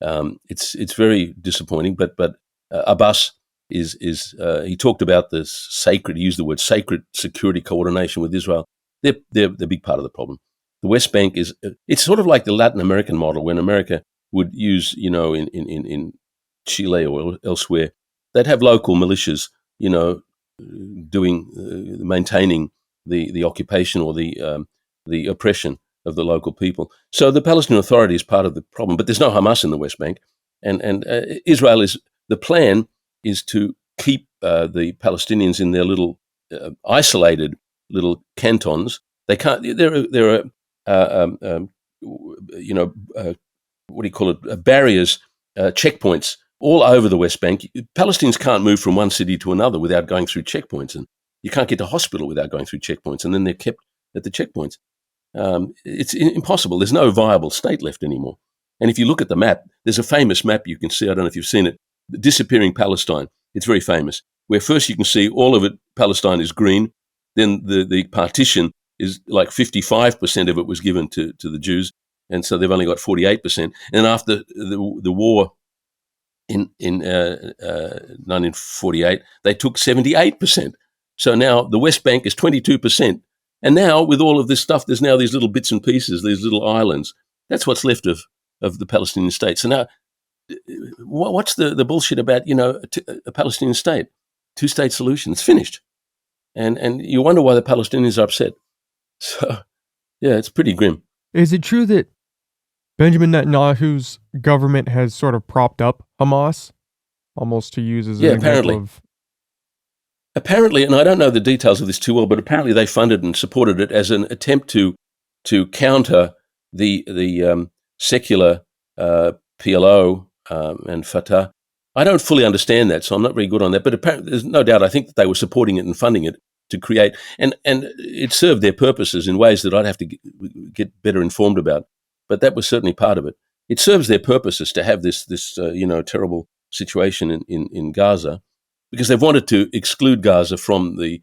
It's very disappointing, but Abbas he talked about this sacred, he used the word sacred security coordination with Israel. They're a big part of the problem. The West Bank it's sort of like the Latin American model when America would use, in Chile or elsewhere, they'd have local militias, maintaining the occupation or the oppression of the local people. So the Palestinian Authority is part of the problem, but there's no Hamas in the West Bank, and Israel the plan is to keep the Palestinians in their little isolated little cantons. They can't. There are what do you call it? Barriers, checkpoints all over the West Bank. Palestinians can't move from one city to another without going through checkpoints, and you can't get to hospital without going through checkpoints, and then they're kept at the checkpoints. It's impossible. There's no viable state left anymore. And if you look at the map, there's a famous map you can see. I don't know if you've seen it. The Disappearing Palestine. It's very famous. Where first you can see all of it, Palestine is green. Then the partition is like 55% of it was given to the Jews. And so they've only got 48%. And after the war in 1948, they took 78%. So now the West Bank is 22%. And now with all of this stuff, there's now these little bits and pieces, these little islands. That's what's left of the Palestinian state. So now, what's the bullshit about, a Palestinian state? Two-state solution. It's finished. And you wonder why the Palestinians are upset. So, yeah, it's pretty grim. Is it true that Benjamin Netanyahu's government has sort of propped up Hamas, almost to use as an example of... Apparently, and I don't know the details of this too well, but apparently they funded and supported it as an attempt to counter the secular PLO and Fatah. I don't fully understand that, so I'm not very good on that. But apparently, there's no doubt. I think that they were supporting it and funding it to create, and it served their purposes in ways that I'd have to get better informed about. But that was certainly part of it. It serves their purposes to have this terrible situation in Gaza, because they've wanted to exclude Gaza from the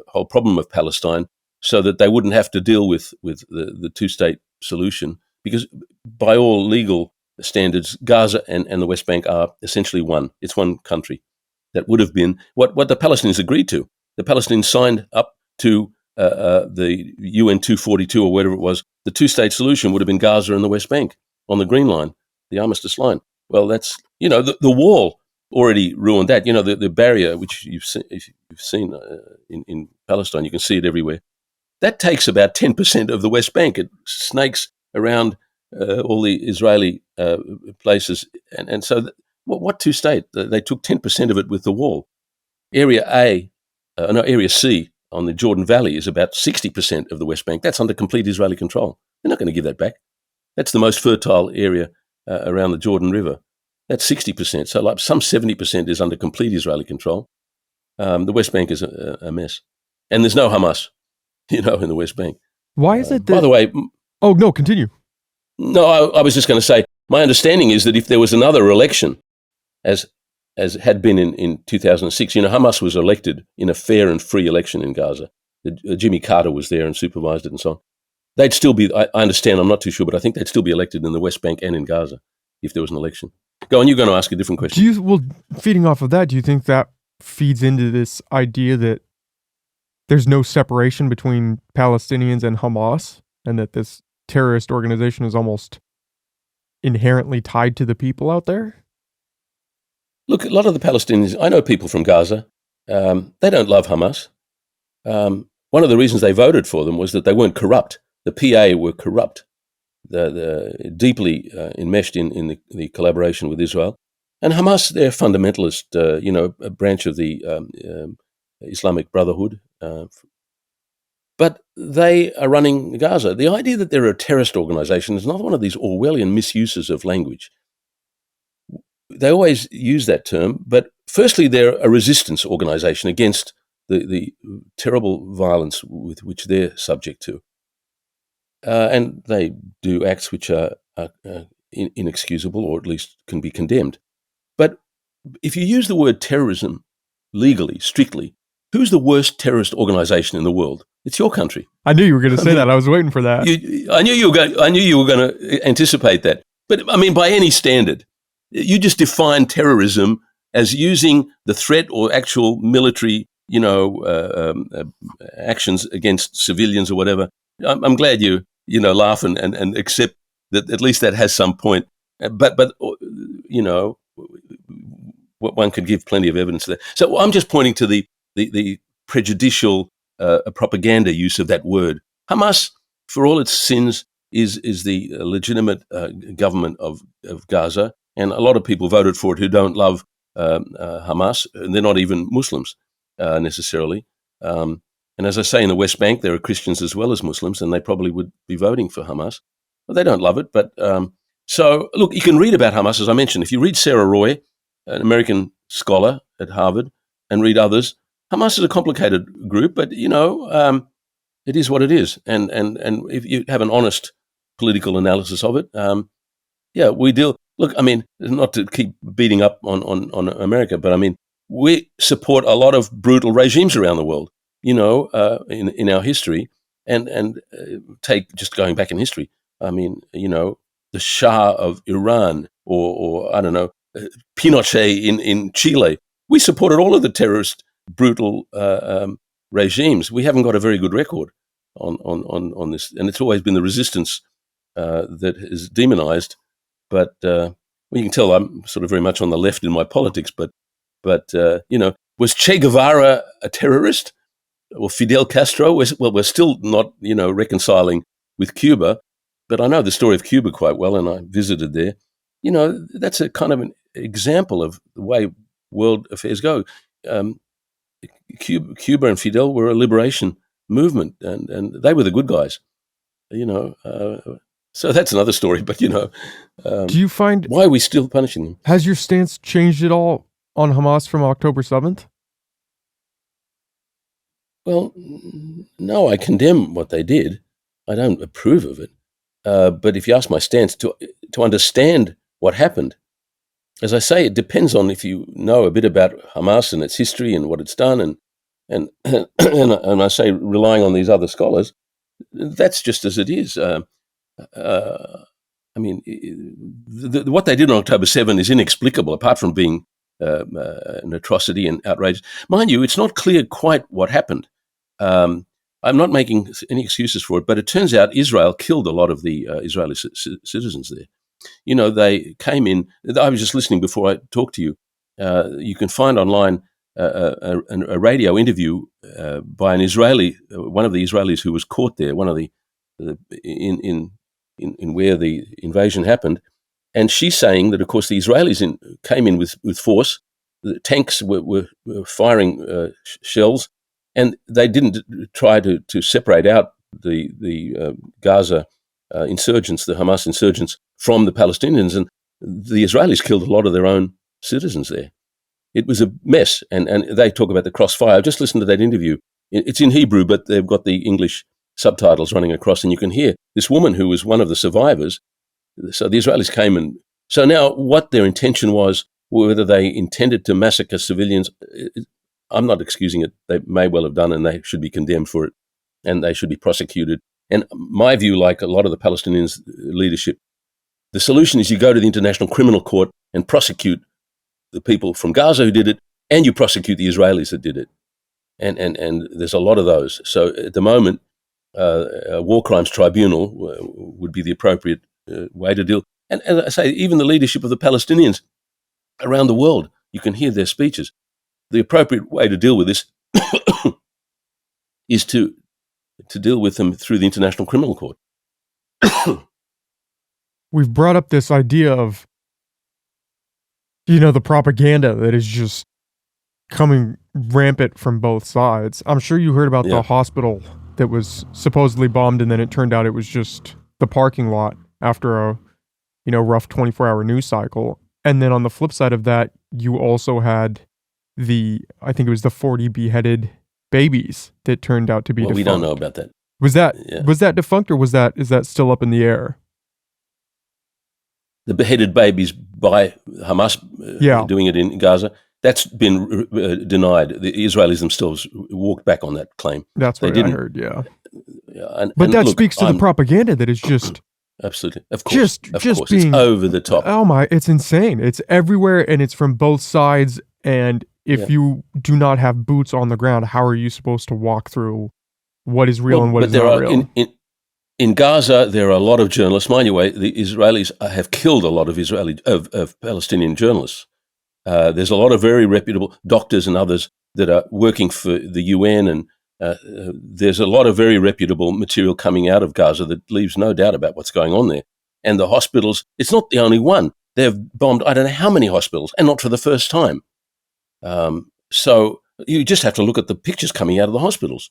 whole problem of Palestine, so that they wouldn't have to deal with the two-state solution. Because by all legal standards, Gaza and the West Bank are essentially one. It's one country. That would have been what the Palestinians agreed to. The Palestinians signed up to the UN 242 or whatever it was. The two-state solution would have been Gaza and the West Bank on the Green Line, the armistice line. Well, that's, the wall already ruined that. The barrier, which you've seen in Palestine, you can see it everywhere. That takes about 10% of the West Bank. It snakes around all the Israeli places. And so what two-state? They took 10% of it with the wall. Area C on the Jordan Valley is about 60% of the West Bank. That's under complete Israeli control. They're not going to give that back. That's the most fertile area around the Jordan River. That's 60%. So like some 70% is under complete Israeli control. The West Bank is a mess. And there's no Hamas, in the West Bank. Why is it that... By the way... Oh, no, continue. No, I was just going to say, my understanding is that if there was another election, as had been in 2006, Hamas was elected in a fair and free election in Gaza. Jimmy Carter was there and supervised it and so on. They'd still be, I understand, I'm not too sure, but I think they'd still be elected in the West Bank and in Gaza if there was an election. Go on, you're going to ask a different question. Feeding off of that, do you think that feeds into this idea that there's no separation between Palestinians and Hamas, and that this terrorist organization is almost inherently tied to the people out there? Look, a lot of the Palestinians, I know people from Gaza, they don't love Hamas. One of the reasons they voted for them was that they weren't corrupt. The PA were corrupt, deeply enmeshed in the collaboration with Israel. And Hamas, they're fundamentalist, a branch of the Islamic Brotherhood. But they are running Gaza. The idea that they're a terrorist organization is another one of these Orwellian misuses of language. They always use that term, but firstly, they're a resistance organization against the terrible violence with which they're subject to. And they do acts which are inexcusable, or at least can be condemned. But if you use the word terrorism legally, strictly, who's the worst terrorist organization in the world? It's your country. I knew you were going to say that. I was waiting for that. I knew you were going to anticipate that. But I mean, by any standard, you just define terrorism as using the threat or actual military, actions against civilians or whatever. I'm glad you laugh and accept that at least that has some point. But one could give plenty of evidence to that. So I'm just pointing to the prejudicial propaganda use of that word. Hamas, for all its sins, is the legitimate government of Gaza, and a lot of people voted for it who don't love Hamas, and they're not even Muslims necessarily. And as I say, in the West Bank, there are Christians as well as Muslims, and they probably would be voting for Hamas. Well, they don't love it, but so look, you can read about Hamas, as I mentioned. If you read Sarah Roy, an American scholar at Harvard, and read others, Hamas is a complicated group, but it is what it is. And if you have an honest political analysis of it, we deal. Look, I mean, not to keep beating up on America, but I mean, we support a lot of brutal regimes around the world. In our history, and take just going back in history. I mean, the Shah of Iran, or I don't know, Pinochet in Chile. We supported all of the terrorist, brutal regimes. We haven't got a very good record on this, and it's always been the resistance that is demonized. But you can tell I'm sort of very much on the left in my politics. But was Che Guevara a terrorist? Or Fidel Castro? We're still not reconciling with Cuba. But I know the story of Cuba quite well, and I visited there. That's a kind of an example of the way world affairs go. Cuba and Fidel were a liberation movement, and they were the good guys. So that's another story. But do you find, why are we still punishing them? Has your stance changed at all on Hamas from October 7th? Well, no, I condemn what they did. I don't approve of it. But if you ask my stance, to understand what happened, as I say, it depends on if you know a bit about Hamas and its history and what it's done, and I say, relying on these other scholars, that's just as it is. I mean, what they did on October 7 is inexplicable, apart from being an atrocity and outrage. Mind you, it's not clear quite what happened. I'm not making any excuses for it, but it turns out Israel killed a lot of the Israeli citizens there. They came in. I was just listening before I talked to you. You can find online a radio interview by an Israeli, one of the Israelis who was caught there, one of the in where the invasion happened, and she's saying that, of course, the Israelis came in with force. The tanks were firing shells, and they didn't try to separate out the Gaza insurgents, the Hamas insurgents, from the Palestinians, and the Israelis killed a lot of their own citizens there. It was a mess, and they talk about the crossfire. I've just listened to that interview. It's in Hebrew, but they've got the English subtitles running across, and you can hear this woman who was one of the survivors. So the Israelis came, and so now what their intention was, whether they intended to massacre civilians, I'm not excusing it. They may well have done, and they should be condemned for it, and they should be prosecuted. And my view, like a lot of the Palestinians' leadership, the solution is you go to the International Criminal Court and prosecute the people from Gaza who did it, and you prosecute the Israelis that did it. And there's a lot of those. So at the moment, a war crimes tribunal would be the appropriate way to deal. And as I say, even the leadership of the Palestinians around the world, you can hear their speeches. The appropriate way to deal with this is to deal with them through the International Criminal Court. We've brought up this idea of, the propaganda that is just coming rampant from both sides. I'm sure you heard about the hospital that was supposedly bombed, and then it turned out it was just the parking lot after a, rough 24-hour news cycle. And then on the flip side of that, you also had I think it was the 40 beheaded babies that turned out to be Well, defunct. we don't know about that. Was that defunct, or is that still up in the air? The beheaded babies by Hamas doing it in Gaza, that's been denied. The Israelis themselves walked back on that claim. That's what I heard, yeah. But that speaks to the propaganda that is just... Absolutely. Of course. Being, it's over the top. Oh my, it's insane. It's everywhere, and it's from both sides. And if you do not have boots on the ground, how are you supposed to walk through what is real and what is not real? In Gaza, there are a lot of journalists. Mind you, the Israelis have killed a lot of Palestinian journalists. There's a lot of very reputable doctors and others that are working for the UN, and there's a lot of very reputable material coming out of Gaza that leaves no doubt about what's going on there. And the hospitals, it's not the only one. They've bombed I don't know how many hospitals, and not for the first time. So you just have to look at the pictures coming out of the hospitals.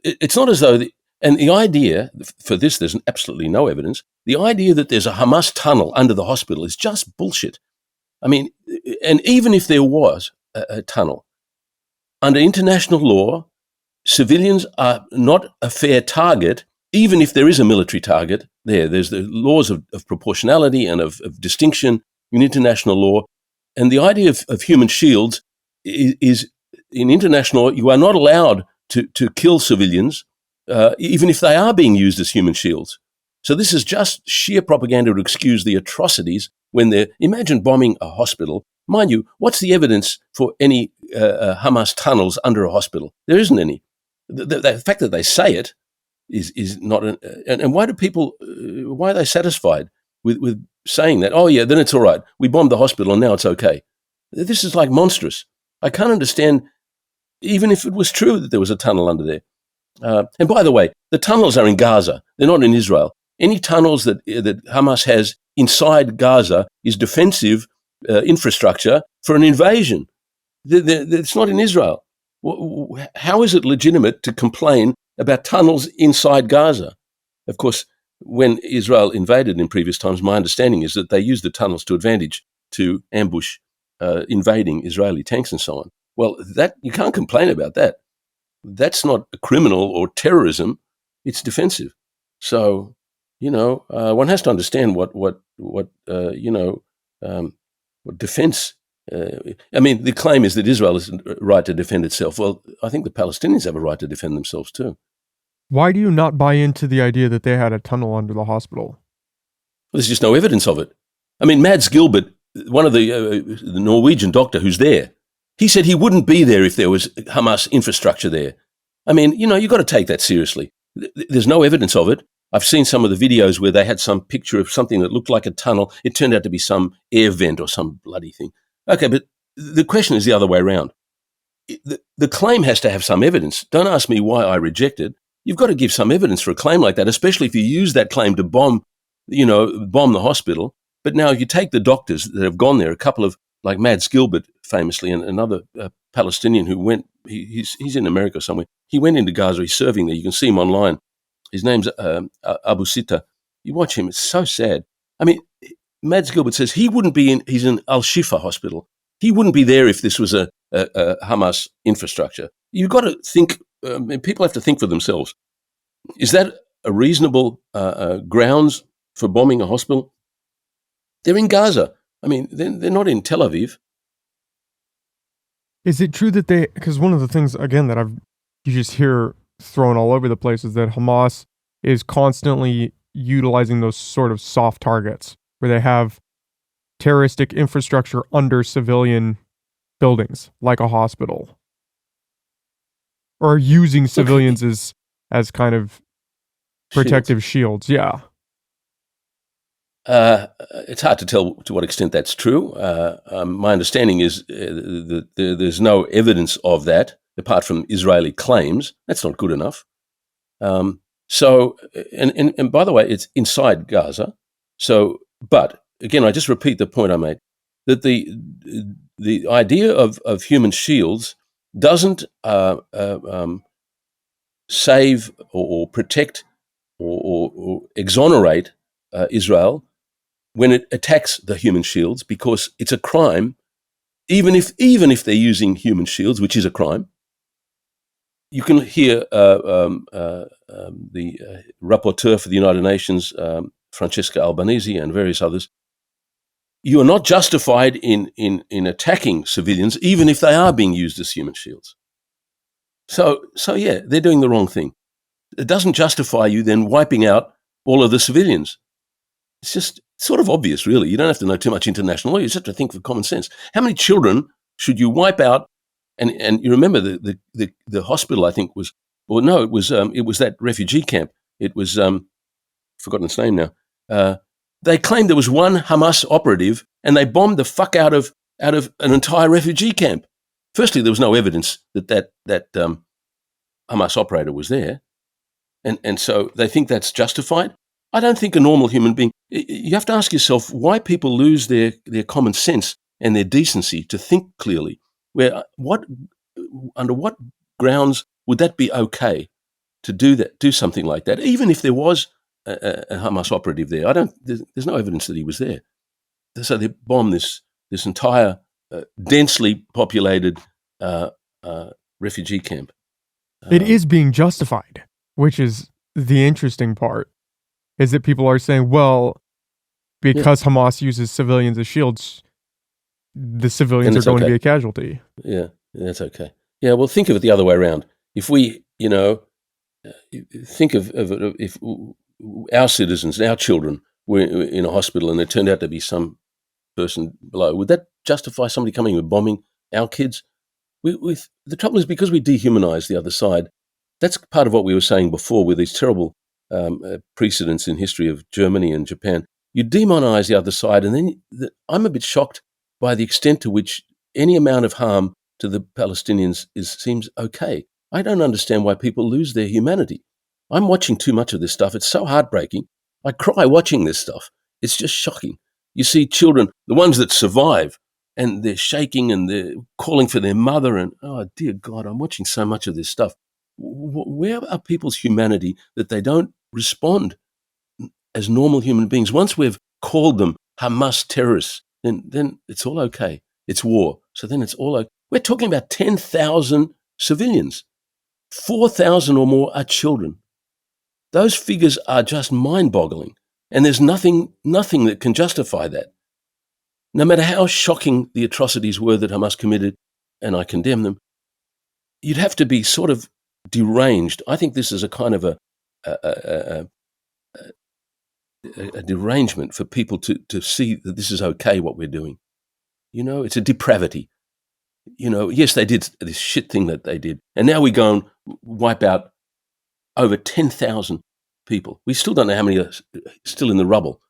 It's not as though... And the idea, for this, there's absolutely no evidence. The idea that there's a Hamas tunnel under the hospital is just bullshit. I mean, and even if there was a tunnel, under international law, civilians are not a fair target, even if there is a military target there. There's the laws of proportionality and of distinction in international law. And the idea of human shields is in international law, you are not allowed to kill civilians, even if they are being used as human shields. So this is just sheer propaganda to excuse the atrocities when they're... Imagine bombing a hospital. Mind you, what's the evidence for any Hamas tunnels under a hospital? There isn't any. The fact that they say it is not... And why do people... why are they satisfied with saying that? Oh, yeah, then it's all right. We bombed the hospital and now it's okay. This is like monstrous. I can't understand, even if it was true that there was a tunnel under there. And by the way, the tunnels are in Gaza. They're not in Israel. Any tunnels that Hamas has inside Gaza is defensive infrastructure for an invasion. It's not in Israel. How is it legitimate to complain about tunnels inside Gaza? Of course, when Israel invaded in previous times, my understanding is that they used the tunnels to advantage to ambush invading Israeli tanks and so on. Well, that you can't complain about that. That's not a criminal or terrorism; it's defensive. So, one has to understand what defense. I mean, the claim is that Israel has a right to defend itself. Well, I think the Palestinians have a right to defend themselves too. Why do you not buy into the idea that they had a tunnel under the hospital? Well, there's just no evidence of it. I mean, Mads Gilbert, one of the Norwegian doctor who's there, he said he wouldn't be there if there was Hamas infrastructure there. I mean, you've got to take that seriously. There's no evidence of it. I've seen some of the videos where they had some picture of something that looked like a tunnel. It turned out to be some air vent or some bloody thing. Okay, but the question is the other way around. The claim has to have some evidence. Don't ask me why I reject it. You've got to give some evidence for a claim like that, especially if you use that claim to bomb the hospital. But now you take the doctors that have gone there, a couple of, like Mads Gilbert, famously, and another Palestinian who went, he's in America somewhere. He went into Gaza, he's serving there. You can see him online. His name's Abu Sita. You watch him, it's so sad. I mean, Mads Gilbert says he's in Al-Shifa hospital. He wouldn't be there if this was a Hamas infrastructure. You've got to think, people have to think for themselves. Is that a reasonable grounds for bombing a hospital? They're in Gaza. I mean, they're not in Tel Aviv. Is it true that because one of the things, again, that you just hear thrown all over the place is that Hamas is constantly utilizing those sort of soft targets where they have terroristic infrastructure under civilian buildings, like a hospital, or using civilians as kind of protective shields. Yeah. It's hard to tell to what extent that's true. My understanding is that there's no evidence of that apart from Israeli claims. That's not good enough. So, and by the way, it's inside Gaza. So, but again, I just repeat the point I made, that the idea of human shields doesn't save or protect or exonerate Israel when it attacks the human shields, because it's a crime even if they're using human shields, which is a crime. You can hear the rapporteur for the United Nations, Francesca Albanese, and various others. You are not justified in attacking civilians, even if they are being used as human shields. So yeah, they're doing the wrong thing. It doesn't justify you then wiping out all of the civilians. It's just sort of obvious, really. You don't have to know too much international law. You just have to think with common sense. How many children should you wipe out? And you remember the hospital, I think was, or no, it was that refugee camp. It was forgotten its name now. They claimed there was one Hamas operative, and they bombed the fuck out of an entire refugee camp. Firstly, there was no evidence that Hamas operator was there, and so they think that's justified. I don't think a normal human being. You have to ask yourself why people lose their common sense and their decency to think clearly. Under what grounds would that be okay to do something like that, even if there was a Hamas operative there? There's no evidence that he was there. So they bombed this entire densely populated refugee camp. It is being justified, which is the interesting part, is that people are saying, well, because Hamas uses civilians as shields, the civilians are going to be a casualty. Yeah, that's okay. Yeah, well, think of it the other way around. If we, think of it, if our citizens, our children were in a hospital and there turned out to be some person below, would that justify somebody coming and bombing our kids? The trouble is, because we dehumanize the other side, that's part of what we were saying before with these terrible precedents in history of Germany and Japan. You demonize the other side, and then I'm a bit shocked by the extent to which any amount of harm to the Palestinians seems okay. I don't understand why people lose their humanity. I'm watching too much of this stuff. It's so heartbreaking. I cry watching this stuff. It's just shocking. You see children, the ones that survive, and they're shaking and they're calling for their mother, and oh dear God, I'm watching so much of this stuff. Where are people's humanity that they don't respond as normal human beings? Once we've called them Hamas terrorists, then it's all okay. It's war. So then it's all okay. We're talking about 10,000 civilians. 4,000 or more are children. Those figures are just mind-boggling. And there's nothing that can justify that. No matter how shocking the atrocities were that Hamas committed, and I condemn them, you'd have to be sort of deranged. I think this is a kind of a derangement for people to see that this is okay what we're doing. It's a depravity. Yes, they did this shit thing that they did, and now we go and wipe out over 10,000 people. We still don't know how many are still in the rubble.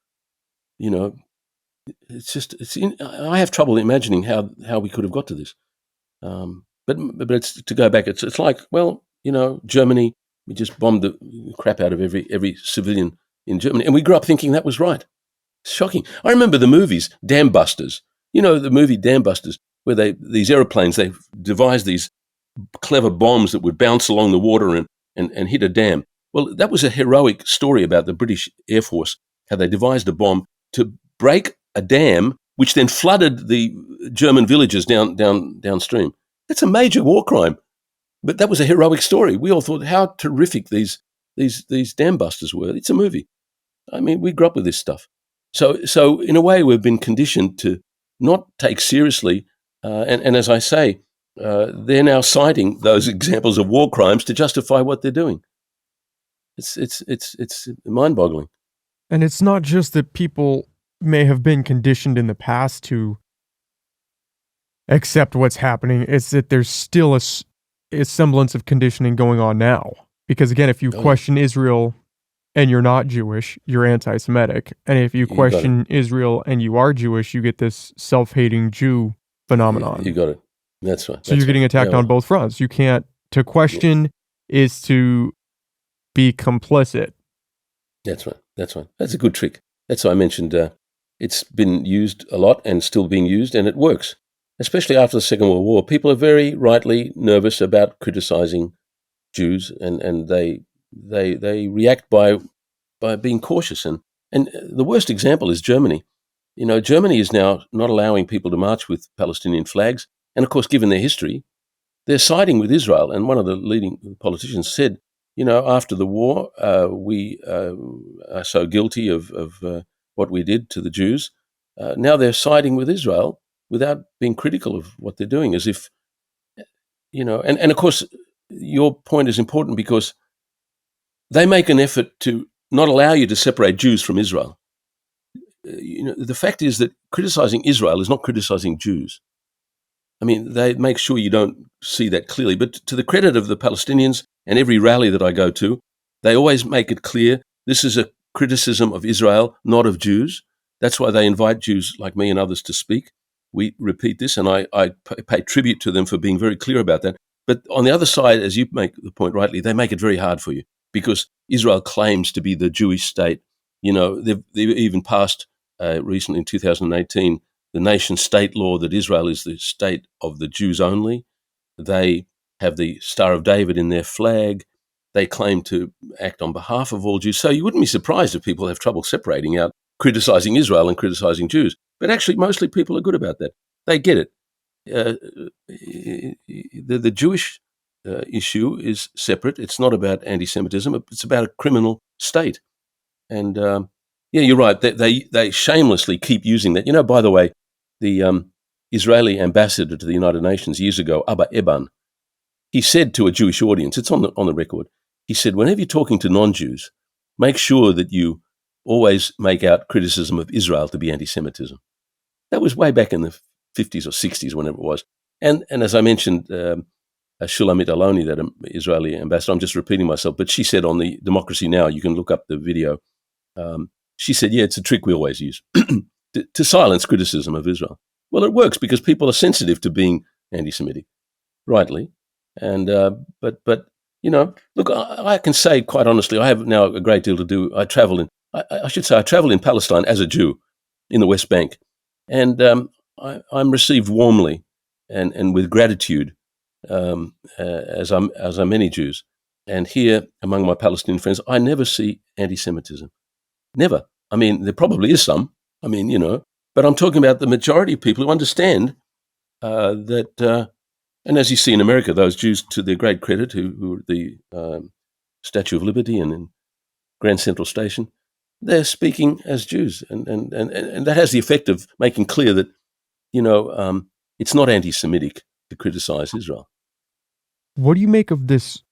I have trouble imagining how we could have got to this. But it's, to go back, it's like, well, Germany, we just bombed the crap out of every civilian in Germany, and we grew up thinking that was right. It's shocking. I remember the movies Dam Busters. The movie Dam Busters, where these aeroplanes, they devised these clever bombs that would bounce along the water and hit a dam. Well, that was a heroic story about the British Air Force, how they devised a bomb to break a dam, which then flooded the German villages downstream. That's a major war crime. But that was a heroic story. We all thought how terrific these dam busters were. It's a movie. I mean, we grew up with this stuff. So in a way, we've been conditioned to not take seriously. And as I say, they're now citing those examples of war crimes to justify what they're doing. It's mind-boggling. And it's not just that people may have been conditioned in the past to accept what's happening. It's that there's still a semblance of conditioning going on now. Because again, if you question Israel and you're not Jewish, you're anti-Semitic. And if you question Israel and you are Jewish, you get this self-hating Jew phenomenon. You got it. That's right. So you're getting attacked on both fronts. You can't, to question is to be complicit. That's right. That's a good trick. That's why I mentioned it's been used a lot and still being used, and it works. Especially after the Second World War, people are very rightly nervous about criticizing Jews, and they react by being cautious. And the worst example is Germany. Germany is now not allowing people to march with Palestinian flags. And of course, given their history, they're siding with Israel. And one of the leading politicians said, after the war, we are so guilty of what we did to the Jews. Now they're siding with Israel without being critical of what they're doing, as if, and of course, your point is important because they make an effort to not allow you to separate Jews from Israel. The fact is that criticizing Israel is not criticizing Jews. I mean, they make sure you don't see that clearly. But to the credit of the Palestinians and every rally that I go to, they always make it clear this is a criticism of Israel, not of Jews. That's why they invite Jews like me and others to speak. We repeat this, and I pay tribute to them for being very clear about that. But on the other side, as you make the point rightly, they make it very hard for you because Israel claims to be the Jewish state. They've even passed recently in 2018 the nation-state law that Israel is the state of the Jews only. They have the Star of David in their flag. They claim to act on behalf of all Jews. So you wouldn't be surprised if people have trouble separating out criticizing Israel and criticizing Jews. But actually, mostly people are good about that. They get it. The Jewish issue is separate. It's not about anti-Semitism. It's about a criminal state. And you're right. They shamelessly keep using that. By the way, the Israeli ambassador to the United Nations years ago, Abba Eban, he said to a Jewish audience, it's on the record, he said, whenever you're talking to non-Jews, make sure that you always make out criticism of Israel to be anti-Semitism. That was way back in the 50s or 60s, whenever it was. And as I mentioned, Shulamit Aloni, that Israeli ambassador, I'm just repeating myself, but she said on the Democracy Now!, you can look up the video, she said, it's a trick we always use to silence criticism of Israel. Well, it works because people are sensitive to being anti-Semitic, rightly. And but look, I can say quite honestly, I have now a great deal to do. I travel in Palestine as a Jew in the West Bank, and I'm received warmly and with gratitude, as are many Jews. And here among my Palestinian friends, I never see anti-Semitism. Never. I mean, there probably is some. I mean, but I'm talking about the majority of people who understand that, and as you see in America, those Jews, to their great credit, who are at the Statue of Liberty and in Grand Central Station, they're speaking as Jews. And that has the effect of making clear that, it's not anti-Semitic to criticize Israel. What do you make of this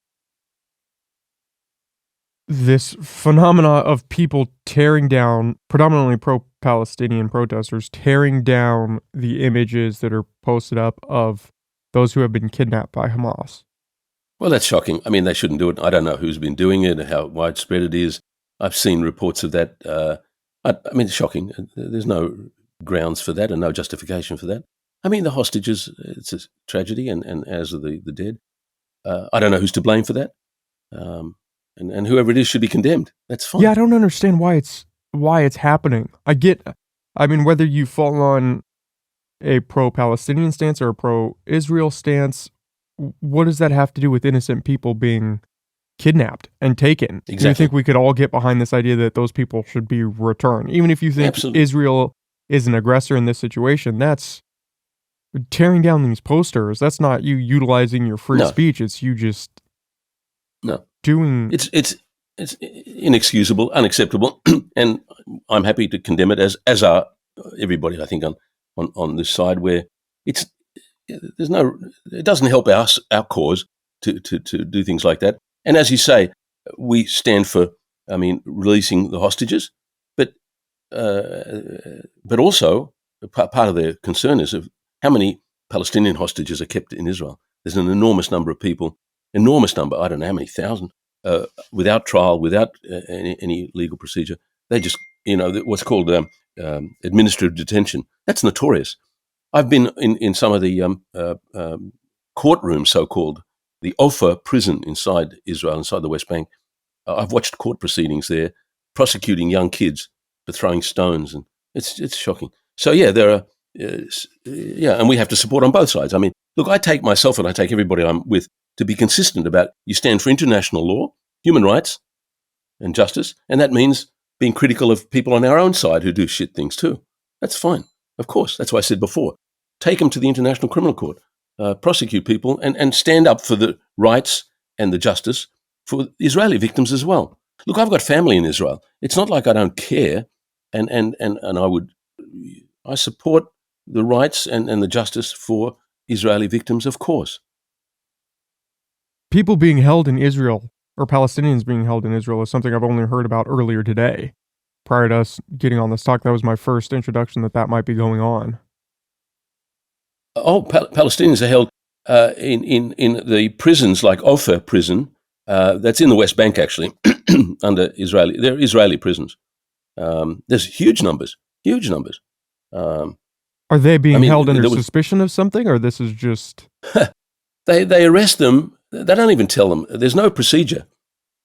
phenomena of people tearing down, predominantly pro-Palestinian protesters, tearing down the images that are posted up of those who have been kidnapped by Hamas? Well, that's shocking. I mean, they shouldn't do it. I don't know who's been doing it, how widespread it is. I've seen reports of that. I mean, it's shocking. There's no grounds for that and no justification for that. I mean, the hostages, it's a tragedy, and as are the dead. I don't know who's to blame for that. And whoever it is should be condemned. That's fine. Yeah, I don't understand why it's happening. I mean, whether you fall on a pro-Palestinian stance or a pro-Israel stance, what does that have to do with innocent people being kidnapped and taken? Exactly. Do you think we could all get behind this idea that those people should be returned? Even if you think Absolutely. Israel is an aggressor in this situation, that's tearing down these posters. That's not you utilizing your free speech. It's you just doing. It's inexcusable, unacceptable, and I'm happy to condemn it as are everybody. I think on this side where it doesn't help our cause to do things like that. And as you say, we stand for, releasing the hostages, but also part of their concern is of how many Palestinian hostages are kept in Israel. There's an enormous number of people, I don't know how many thousand, without trial, without any legal procedure. They just, what's called administrative detention. That's notorious. I've been in some of the courtrooms, so-called, the Ofer prison inside Israel, inside the West Bank. I've watched court proceedings there, prosecuting young kids for throwing stones, and it's shocking. So there are, and we have to support on both sides. I mean, look, I take myself and I take everybody I'm with to be consistent about you stand for international law, human rights, and justice, and that means being critical of people on our own side who do shit things too. That's fine. Of course. That's why I said before. Take them to the International Criminal Court, prosecute people, and stand up for the rights and the justice for Israeli victims as well. Look, I've got family in Israel. It's not like I don't care, and I support the rights and the justice for Israeli victims, of course. People being held in Israel, or Palestinians being held in Israel, is something I've only heard about earlier today. Prior to us getting on this talk, that was my first introduction that might be going on. Oh, Palestinians are held in the prisons like Ofer prison, that's in the West Bank actually, under Israeli. They're Israeli prisons. There's huge numbers. Are they being held under suspicion of something, or this is just... They arrest them. They don't even tell them. There's no procedure.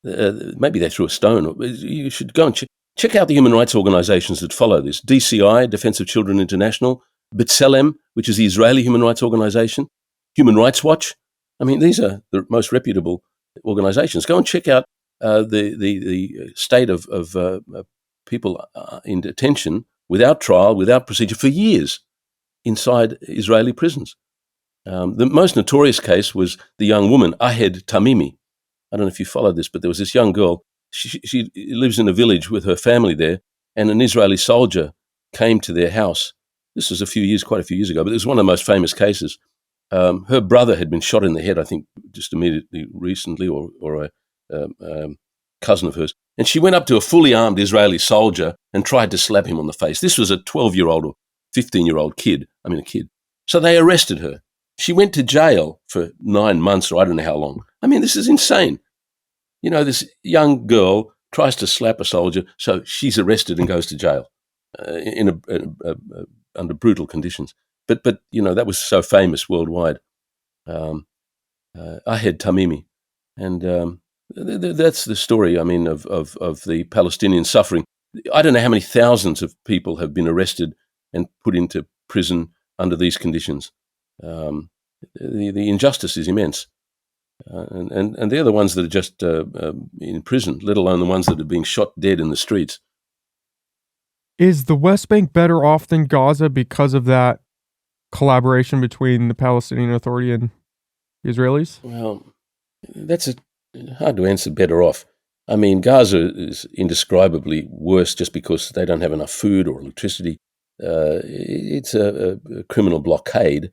Maybe they threw a stone. You should go and check out the human rights organizations that follow this. DCI, Defense of Children International, B'Tselem, which is the Israeli human rights organization, Human Rights Watch. I mean, these are the most reputable organizations. Go and check out the state of people in detention without trial, without procedure for years inside Israeli prisons. The most notorious case was the young woman, Ahed Tamimi. I don't know if you followed this, but there was this young girl. She lives in a village with her family there, and an Israeli soldier came to their house. This was quite a few years ago, but it was one of the most famous cases. Her brother had been shot in the head, I think, just immediately recently, or a cousin of hers. And she went up to a fully armed Israeli soldier and tried to slap him on the face. This was a 12-year-old or 15-year-old kid. A kid. So they arrested her. She went to jail for 9 months, or I don't know how long. I mean, this is insane. You know, this young girl tries to slap a soldier, so she's arrested and goes to jail under brutal conditions. But you know, that was so famous worldwide. Ahed Tamimi, and that's the story. I mean, of the Palestinian suffering. I don't know how many thousands of people have been arrested and put into prison under these conditions. The injustice is immense, and they're the ones that are just in prison, let alone the ones that are being shot dead in the streets. Is the West Bank better off than Gaza because of that collaboration between the Palestinian Authority and the Israelis? Well, that's hard to answer. Better off. I mean, Gaza is indescribably worse just because they don't have enough food or electricity. It's a criminal blockade.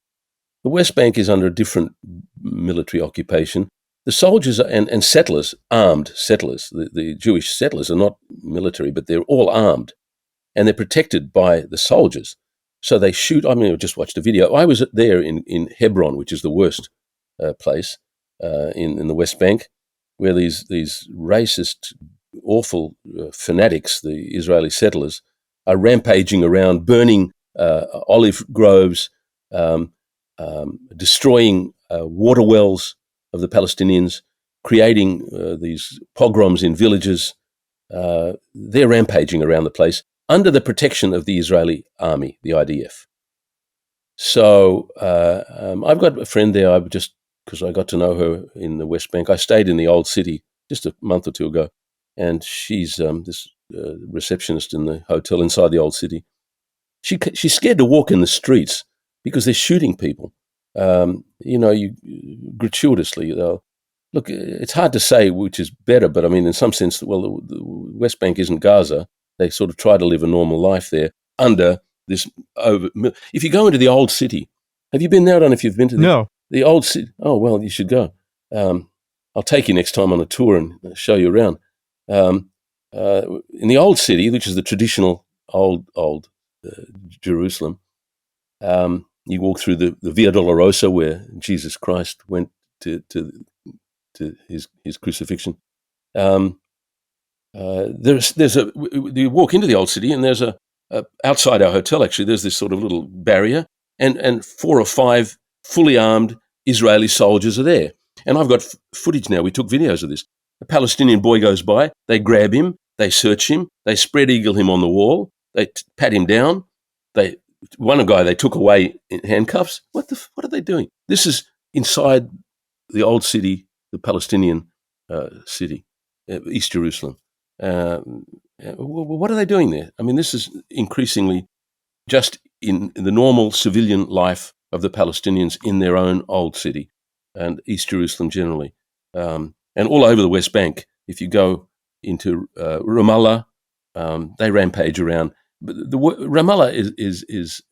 The West Bank is under a different military occupation. The soldiers and settlers, armed settlers, the Jewish settlers are not military, but they're all armed, and they're protected by the soldiers. So they shoot. I mean, I just watched a video. I was there in Hebron, which is the worst place in the West Bank, where these racist, awful fanatics, the Israeli settlers, are rampaging around, burning olive groves, destroying water wells of the Palestinians, creating these pogroms in villages. They're rampaging around the place under the protection of the Israeli army, the IDF. So I've got a friend there. Because I got to know her in the West Bank. I stayed in the old city just a month or two ago, and she's this receptionist in the hotel inside the old city. She's scared to walk in the streets because they're shooting people. Gratuitously. Look, it's hard to say which is better, but I mean, in some sense, well, the West Bank isn't Gaza. They sort of try to live a normal life there under this If you go into the old city, have you been there? I don't know if you've been to the old city. Oh, well, you should go. I'll take you next time on a tour and show you around. In the old city, which is the traditional old Jerusalem, you walk through the Via Dolorosa, where Jesus Christ went to his crucifixion. You walk into the old city, and there's outside our hotel, actually, there's this sort of little barrier, and 4 or 5 fully armed Israeli soldiers are there. And I've got footage now. We took videos of this. A Palestinian boy goes by, they grab him, they search him, they spread eagle him on the wall, they pat him down, one guy they took away in handcuffs. What are they doing? This is inside the old city, the Palestinian city, East Jerusalem. What are they doing there? I mean, this is increasingly just in the normal civilian life of the Palestinians in their own old city and East Jerusalem generally, and all over the West Bank. If you go into Ramallah, they rampage around. But Ramallah is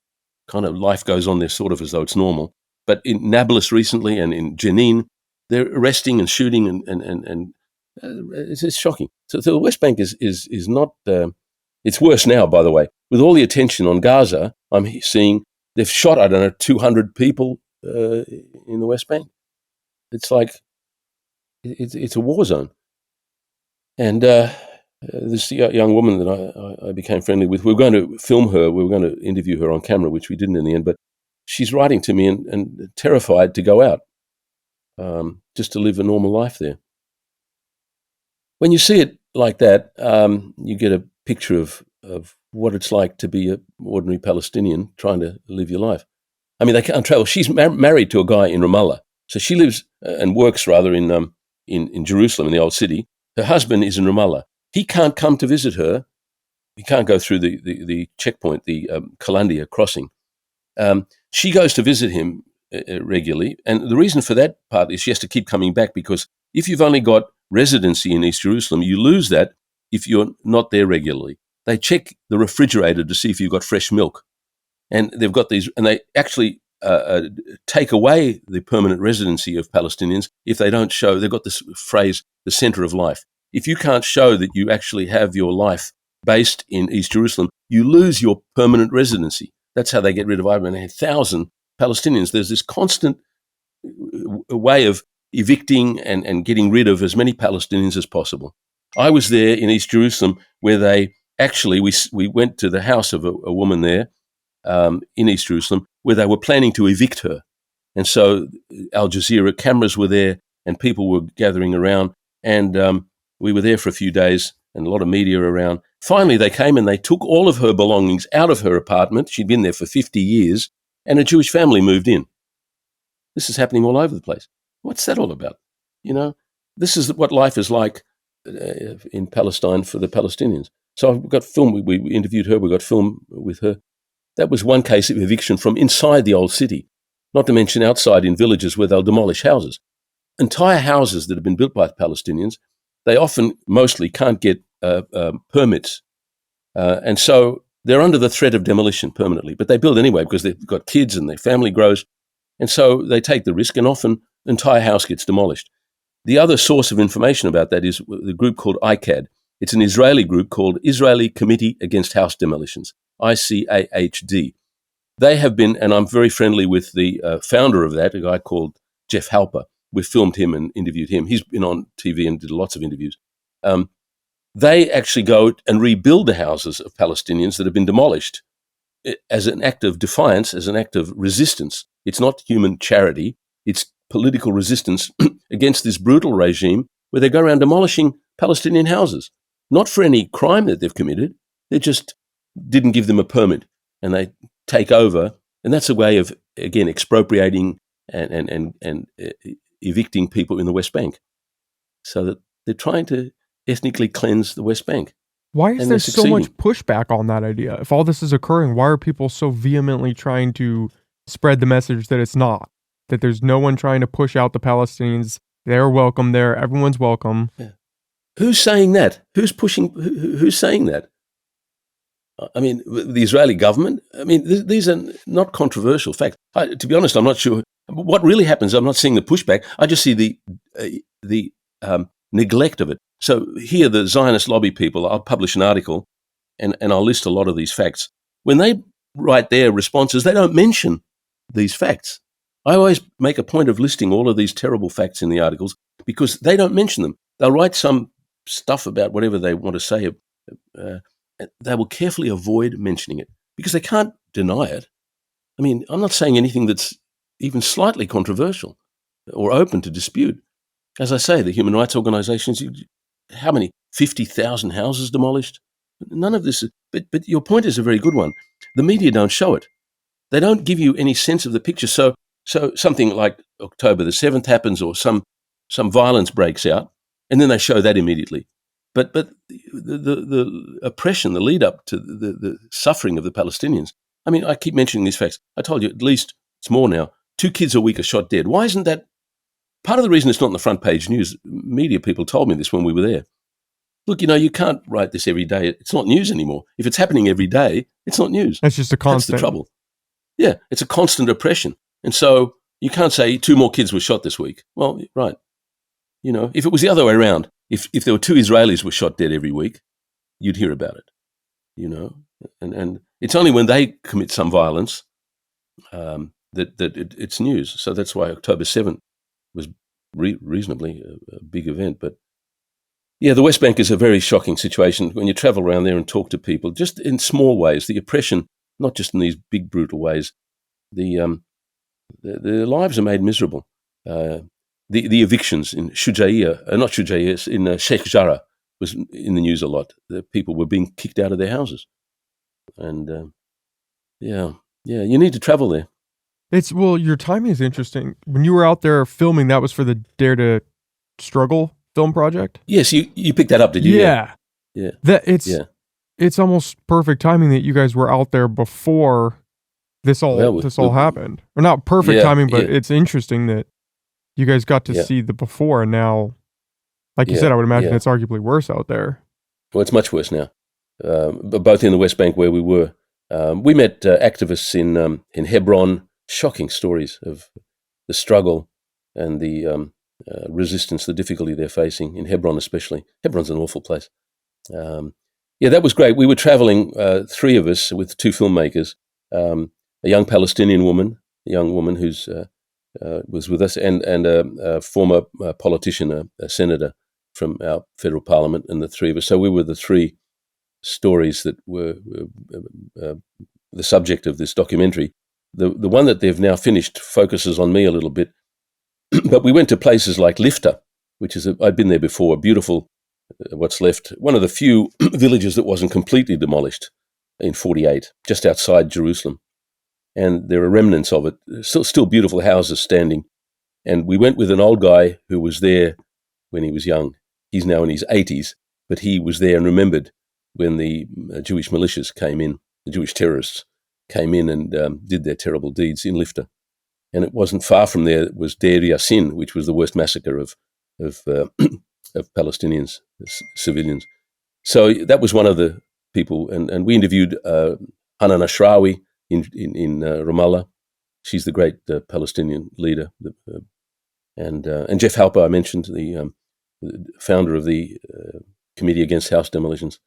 kind of, life goes on there sort of as though it's normal. But in Nablus recently and in Jenin, they're arresting and shooting and it's shocking. So the West Bank is not. It's worse now, by the way. With all the attention on Gaza, I'm seeing they've shot, I don't know, 200 people in the West Bank. It's like it's a war zone. And this young woman that I became friendly with, we were going to film her, we were going to interview her on camera, which we didn't in the end, but she's writing to me and terrified to go out, just to live a normal life there. When you see it like that, you get a picture of what it's like to be an ordinary Palestinian trying to live your life. I mean, they can't travel. She's married to a guy in Ramallah, so she lives and works rather in Jerusalem, in the old city. Her husband is in Ramallah. He can't come to visit her. He can't go through the checkpoint, the Calandia crossing. She goes to visit him regularly, and the reason for that part is she has to keep coming back, because if you've only got residency in East Jerusalem, you lose that if you're not there regularly. They check the refrigerator to see if you've got fresh milk. And they've got these, and they actually take away the permanent residency of Palestinians if they don't show. They've got this phrase, the center of life. If you can't show that you actually have your life based in East Jerusalem, you lose your permanent residency. That's how they get rid of 1,000 Palestinians. There's this constant way of evicting and getting rid of as many Palestinians as possible. I was there in East Jerusalem where they actually, we went to the house of a woman there in East Jerusalem where they were planning to evict her. And so Al Jazeera cameras were there and people were gathering around, and we were there for a few days and a lot of media around. Finally, they came and they took all of her belongings out of her apartment. She'd been there for 50 years, and a Jewish family moved in. This is happening all over the place. What's that all about? You know, this is what life is like in Palestine for the Palestinians. So I've got film. We interviewed her. We got film with her. That was one case of eviction from inside the old city, not to mention outside in villages where they'll demolish houses. Entire houses that have been built by the Palestinians, they often, mostly, can't get permits. And so they're under the threat of demolition permanently. But they build anyway because they've got kids and their family grows. And so they take the risk, and often the entire house gets demolished. The other source of information about that is the group called ICAD. It's an Israeli group called Israeli Committee Against House Demolitions, ICAHD. They have been, and I'm very friendly with the founder of that, a guy called Jeff Halper. We filmed him and interviewed him. He's been on TV and did lots of interviews. They actually go and rebuild the houses of Palestinians that have been demolished as an act of defiance, as an act of resistance. It's not human charity. It's political resistance against this brutal regime where they go around demolishing Palestinian houses, not for any crime that they've committed. They just didn't give them a permit, and they take over. And that's a way of, again, expropriating and evicting people in the West Bank. So that they're trying to ethnically cleanse the West Bank. Why is there so much pushback on that idea? If all this is occurring, why are people so vehemently trying to spread the message that it's not? That there's no one trying to push out the Palestinians. They're welcome there. Everyone's welcome. Yeah. Who's saying that? Who's pushing? Who's saying that? I mean, the Israeli government? I mean, these are not controversial facts. To be honest, I'm not sure. What really happens, I'm not seeing the pushback. I just see the neglect of it. So here, the Zionist lobby people, I'll publish an article and I'll list a lot of these facts. When they write their responses, they don't mention these facts. I always make a point of listing all of these terrible facts in the articles because they don't mention them. They'll write some stuff about whatever they want to say. They will carefully avoid mentioning it because they can't deny it. I mean, I'm not saying anything that's even slightly controversial or open to dispute. As I say, the human rights organizations, how many? 50,000 houses demolished? None of this. But your point is a very good one. The media don't show it. They don't give you any sense of the picture. So something like October the 7th happens, or some violence breaks out, and then they show that immediately. But the oppression, the lead up to the suffering of the Palestinians, I mean, I keep mentioning these facts. I told you, at least it's more now. 2 kids a week are shot dead. Why isn't that? Part of the reason it's not in the front page news, media people told me this when we were there. Look, you can't write this every day. It's not news anymore. If it's happening every day, it's not news. That's just a constant. That's the trouble. Yeah, it's a constant oppression. And so you can't say 2 more kids were shot this week. Well, right. If it was the other way around, if there were 2 Israelis were shot dead every week, you'd hear about it. And it's only when they commit some violence that it's news. So that's why October 7th was reasonably a big event. But yeah, the West Bank is a very shocking situation. When you travel around there and talk to people, just in small ways, the oppression, not just in these big brutal ways, the lives are made miserable. The evictions in in Sheikh Jarrah was in the news a lot. The people were being kicked out of their houses. And you need to travel there. Your timing is interesting. When you were out there filming, that was for the Dare to Struggle film project? Yes, you picked that up, did you? Yeah. It's almost perfect timing that you guys were out there before this all happened. Or not perfect timing, but it's interesting that you guys got to see the before, and now, like you said, I would imagine it's arguably worse out there. Well, it's much worse now. Both in the West Bank where we were. We met activists in Hebron, shocking stories of the struggle and the resistance, the difficulty they're facing, in Hebron especially. Hebron's an awful place. That was great. We were traveling, 3 of us with 2 filmmakers, a young Palestinian woman, who's was with us, and a former politician, a senator from our federal parliament, and the 3 of us. So we were the 3 stories that were the subject of this documentary. The one that they've now finished focuses on me a little bit, but we went to places like Lifta, which is I'd been there before, a beautiful, what's left, one of the few villages that wasn't completely demolished in 1948, just outside Jerusalem. And there are remnants of it, still beautiful houses standing. And we went with an old guy who was there when he was young. He's now in his 80s, but he was there and remembered when the Jewish militias came in, the Jewish terrorists came in and did their terrible deeds in Lifta. And it wasn't far from there was Deir Yassin, which was the worst massacre of Palestinians, civilians. So that was one of the people, and we interviewed Hanan Ashrawi in Ramallah. She's the great Palestinian leader, and Jeff Halper, I mentioned, the founder of the Committee Against House Demolitions,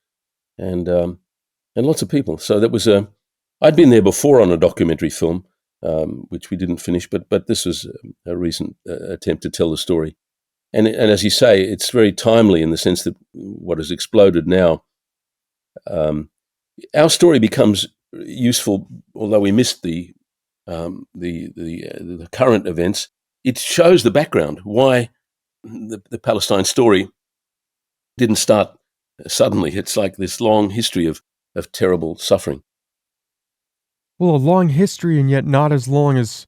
and lots of people. So that was I'd been there before on a documentary film, which we didn't finish, but this was a recent attempt to tell the story. And as you say, it's very timely in the sense that what has exploded now, our story becomes useful, although we missed the current events. It shows the background, why the Palestine story didn't start suddenly. It's like this long history of terrible suffering. Well, a long history, and yet not as long as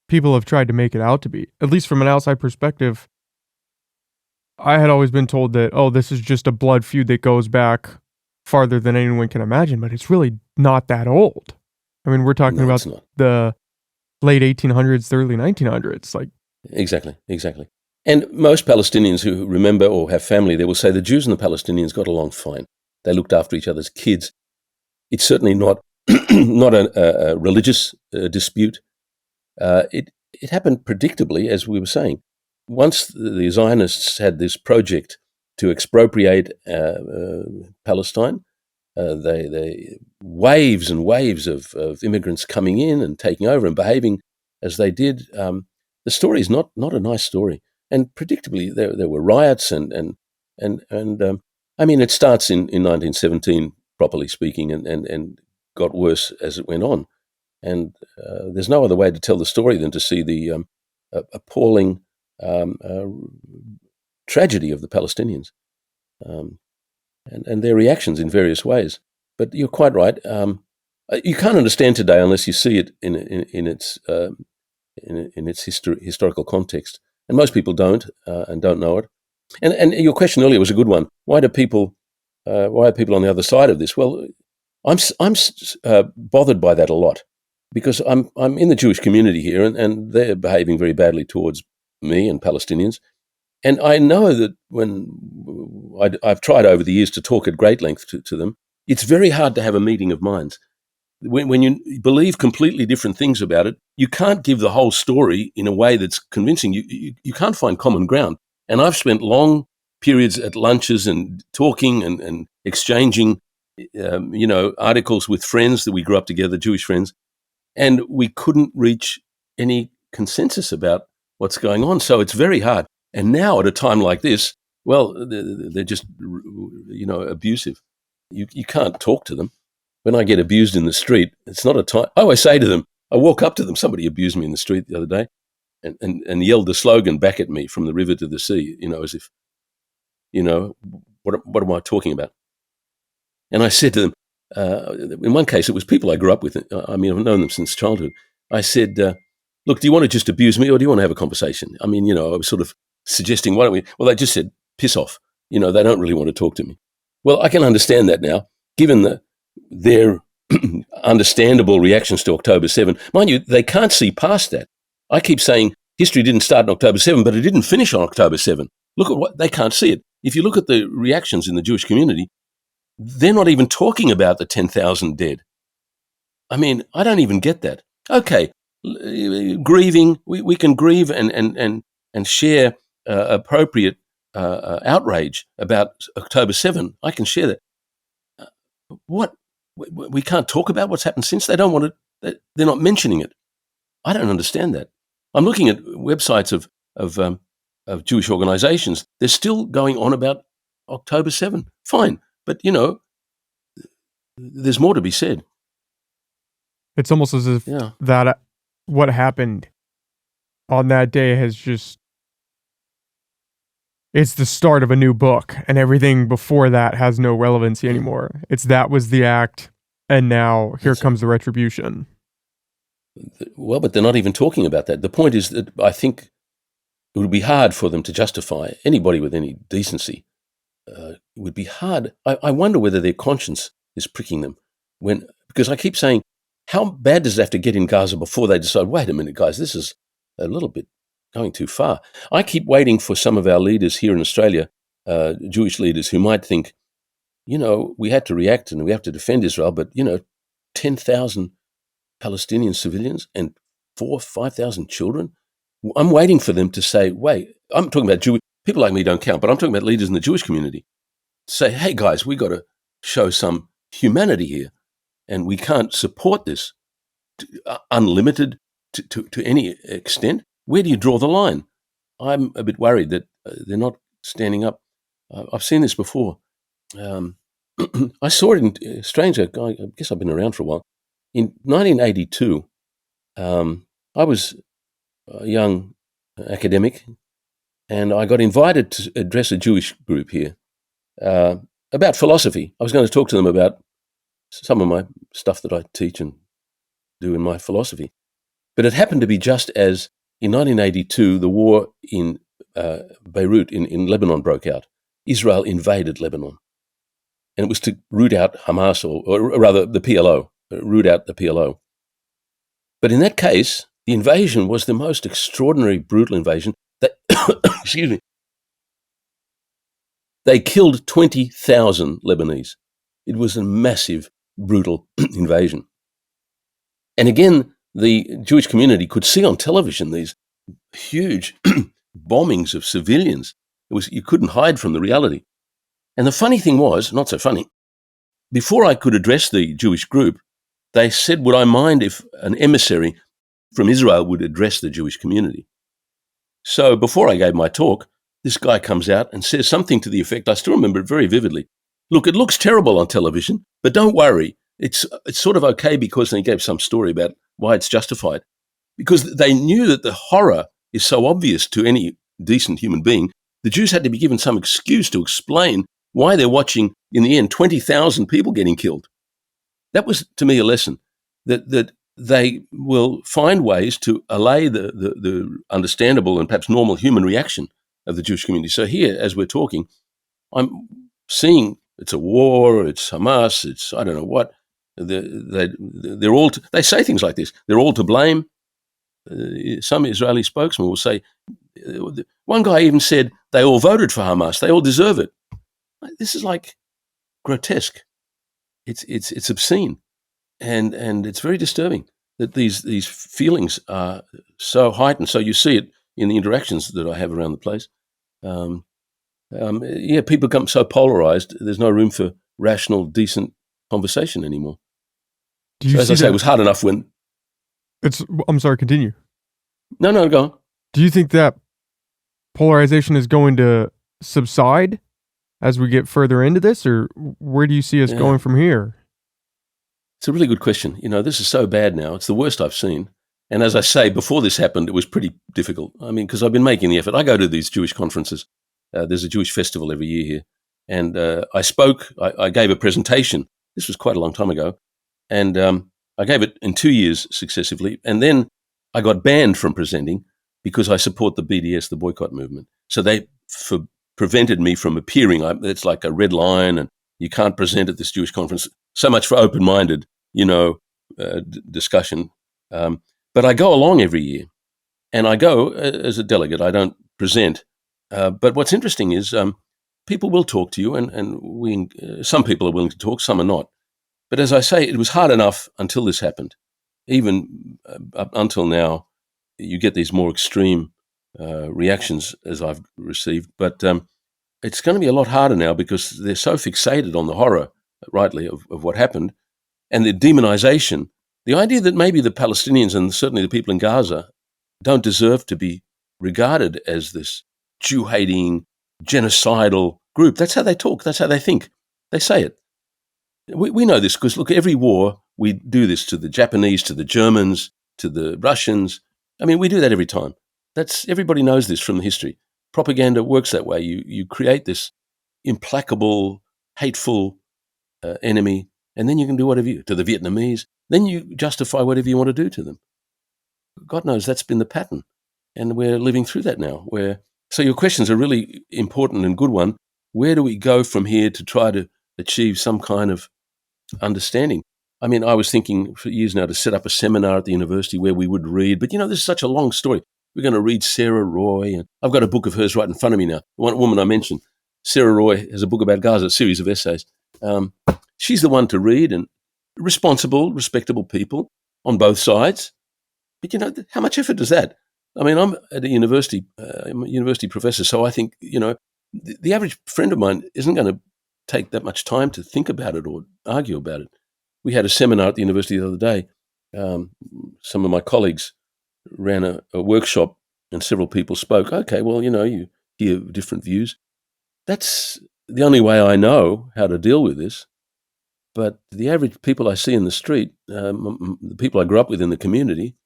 people have tried to make it out to be. At least from an outside perspective, I had always been told that, this is just a blood feud that goes back farther than anyone can imagine, but it's really not that old. I mean, we're talking about the late 1800s, the early 1900s. Exactly. And most Palestinians who remember or have family, they will say the Jews and the Palestinians got along fine. They looked after each other's kids. It's certainly not not a religious dispute. It happened predictably, as we were saying. Once the Zionists had this project to expropriate Palestine, they waves and waves of immigrants coming in and taking over and behaving as they did. The story is not a nice story, and predictably there were riots and I mean, it starts in 1917, properly speaking, and got worse as it went on. And there's no other way to tell the story than to see the appalling tragedy of the Palestinians and their reactions in various ways. But you're quite right. You can't understand today unless you see it in its historical context, and most people don't and don't know it. And your question earlier was a good one. Why are people on the other side of this? Well, I'm bothered by that a lot because I'm in the Jewish community here, and they're behaving very badly towards me and Palestinians. And I know that when I've tried over the years to talk at great length to them, it's very hard to have a meeting of minds. When you believe completely different things about it, you can't give the whole story in a way that's convincing. You can't find common ground. And I've spent long periods at lunches and talking and exchanging, articles with friends that we grew up together, Jewish friends, and we couldn't reach any consensus about what's going on. So it's very hard. And now at a time like this, well, they're just, abusive. You can't talk to them. When I get abused in the street, it's not a time. I always say to them, I walk up to them. Somebody abused me in the street the other day and yelled the slogan back at me, from the river to the sea, as if, what am I talking about? And I said to them, in one case, it was people I grew up with. I've known them since childhood. I said, look, do you want to just abuse me or do you want to have a conversation? I was sort of suggesting, why don't we? Well, they just said, piss off. They don't really want to talk to me. Well, I can understand that now, given their understandable reactions to October 7. Mind you, they can't see past that. I keep saying history didn't start on October 7, but it didn't finish on October 7. Look at what they can't see it. If you look at the reactions in the Jewish community, they're not even talking about the 10,000 dead. I don't even get that. Okay, grieving, we can grieve and share appropriate outrage about October 7. I can share that. What? We can't talk about what's happened since? They don't want it. They're not mentioning it. I don't understand that. I'm looking at websites of Jewish organizations. They're still going on about October 7. Fine. But, there's more to be said. It's almost as if that what happened on that day has just, it's the start of a new book, and everything before that has no relevancy anymore. That was the act, and now here comes the retribution. Well, but they're not even talking about that. The point is that I think it would be hard for them to justify. Anybody with any decency, it would be hard. I wonder whether their conscience is pricking them, because I keep saying, how bad does it have to get in Gaza before they decide, wait a minute, guys, this is a little bit going too far. I keep waiting for some of our leaders here in Australia, Jewish leaders, who might think, we had to react and we have to defend Israel, but, 10,000 Palestinian civilians and 4,000 or 5,000 children. I'm waiting for them to say, wait, I'm talking about Jewish, people like me don't count, but I'm talking about leaders in the Jewish community. Say, hey guys, we got to show some humanity here, and we can't support this unlimited to any extent. Where do you draw the line? I'm a bit worried that they're not standing up. I've seen this before. I saw it in strange. I guess I've been around for a while. In 1982, I was a young academic, and I got invited to address a Jewish group here about philosophy. I was going to talk to them about some of my stuff that I teach and do in my philosophy. But it happened to be just as in 1982, the war in Beirut in Lebanon broke out. Israel invaded Lebanon. And it was to root out Hamas, or rather the PLO, root out the PLO. But in that case, the invasion was the most extraordinary, brutal invasion. Excuse me. They killed 20,000 Lebanese. It was a massive, brutal invasion. And again, the Jewish community could see on television these huge bombings of civilians. You couldn't hide from the reality. And the funny thing was, not so funny, before I could address the Jewish group, they said, would I mind if an emissary from Israel would address the Jewish community? So before I gave my talk, this guy comes out and says something to the effect, I still remember it very vividly. Look, it looks terrible on television, but don't worry. It's sort of okay, because he gave some story about why it's justified. Because they knew that the horror is so obvious to any decent human being, the Jews had to be given some excuse to explain why they're watching, in the end, 20,000 people getting killed. That was, to me, a lesson that they will find ways to allay the understandable and perhaps normal human reaction of the Jewish community. So here, as we're talking, I'm seeing it's a war, it's Hamas, it's I don't know what. They're all. They say things like this. They're all to blame. Some Israeli spokesman will say. One guy even said they all voted for Hamas. They all deserve it. This is like grotesque. It's obscene, and it's very disturbing that these feelings are so heightened. So you see it in the interactions that I have around the place. People become so polarized. There's no room for rational, decent conversation anymore. So as I say, it was hard enough when. I'm sorry. Continue. No, go on. Do you think that polarization is going to subside as we get further into this, or where do you see us going from here? It's a really good question. This is so bad now. It's the worst I've seen. And as I say, before this happened, it was pretty difficult. I mean, because I've been making the effort. I go to these Jewish conferences. There's a Jewish festival every year here. And I spoke. I gave a presentation. This was quite a long time ago. And I gave it in 2 years successively. And then I got banned from presenting because I support the BDS, the boycott movement. So they prevented me from appearing. It's like a red line, and you can't present at this Jewish conference. So much for open-minded, discussion. But I go along every year, and I go as a delegate. I don't present. But what's interesting is people will talk to you, and some people are willing to talk, some are not. But as I say, it was hard enough until this happened. Even up until now, you get these more extreme reactions as I've received. But it's going to be a lot harder now because they're so fixated on the horror, rightly, of what happened, and the demonization. The idea that maybe the Palestinians and certainly the people in Gaza don't deserve to be regarded as this Jew-hating, genocidal group. That's how they talk. That's how they think. They say it. We know this because, look, every war, we do this to the Japanese, to the Germans, to the Russians. I mean, we do that every time. Everybody knows this from the history. Propaganda works that way. You create this implacable, hateful enemy, and then you can do whatever to the Vietnamese. Then you justify whatever you want to do to them. God knows that's been the pattern, and we're living through that now. So your question's a really important and good one. Where do we go from here to try to achieve some kind of understanding? I mean, I was thinking for years now to set up a seminar at the university where we would read, but this is such a long story. We're going to read Sarah Roy, and I've got a book of hers right in front of me now. One woman I mentioned, Sarah Roy, has a book about Gaza, a series of essays. She's the one to read, and responsible, respectable people on both sides. But how much effort does that? I mean, I'm at a university, I'm a university professor, so I think, the average friend of mine isn't going to take that much time to think about it or argue about it. We had a seminar at the university the other day. Some of my colleagues ran a workshop and several people spoke. Okay, well, you hear different views. That's the only way I know how to deal with this. But the average people I see in the street, the people I grew up with in the community,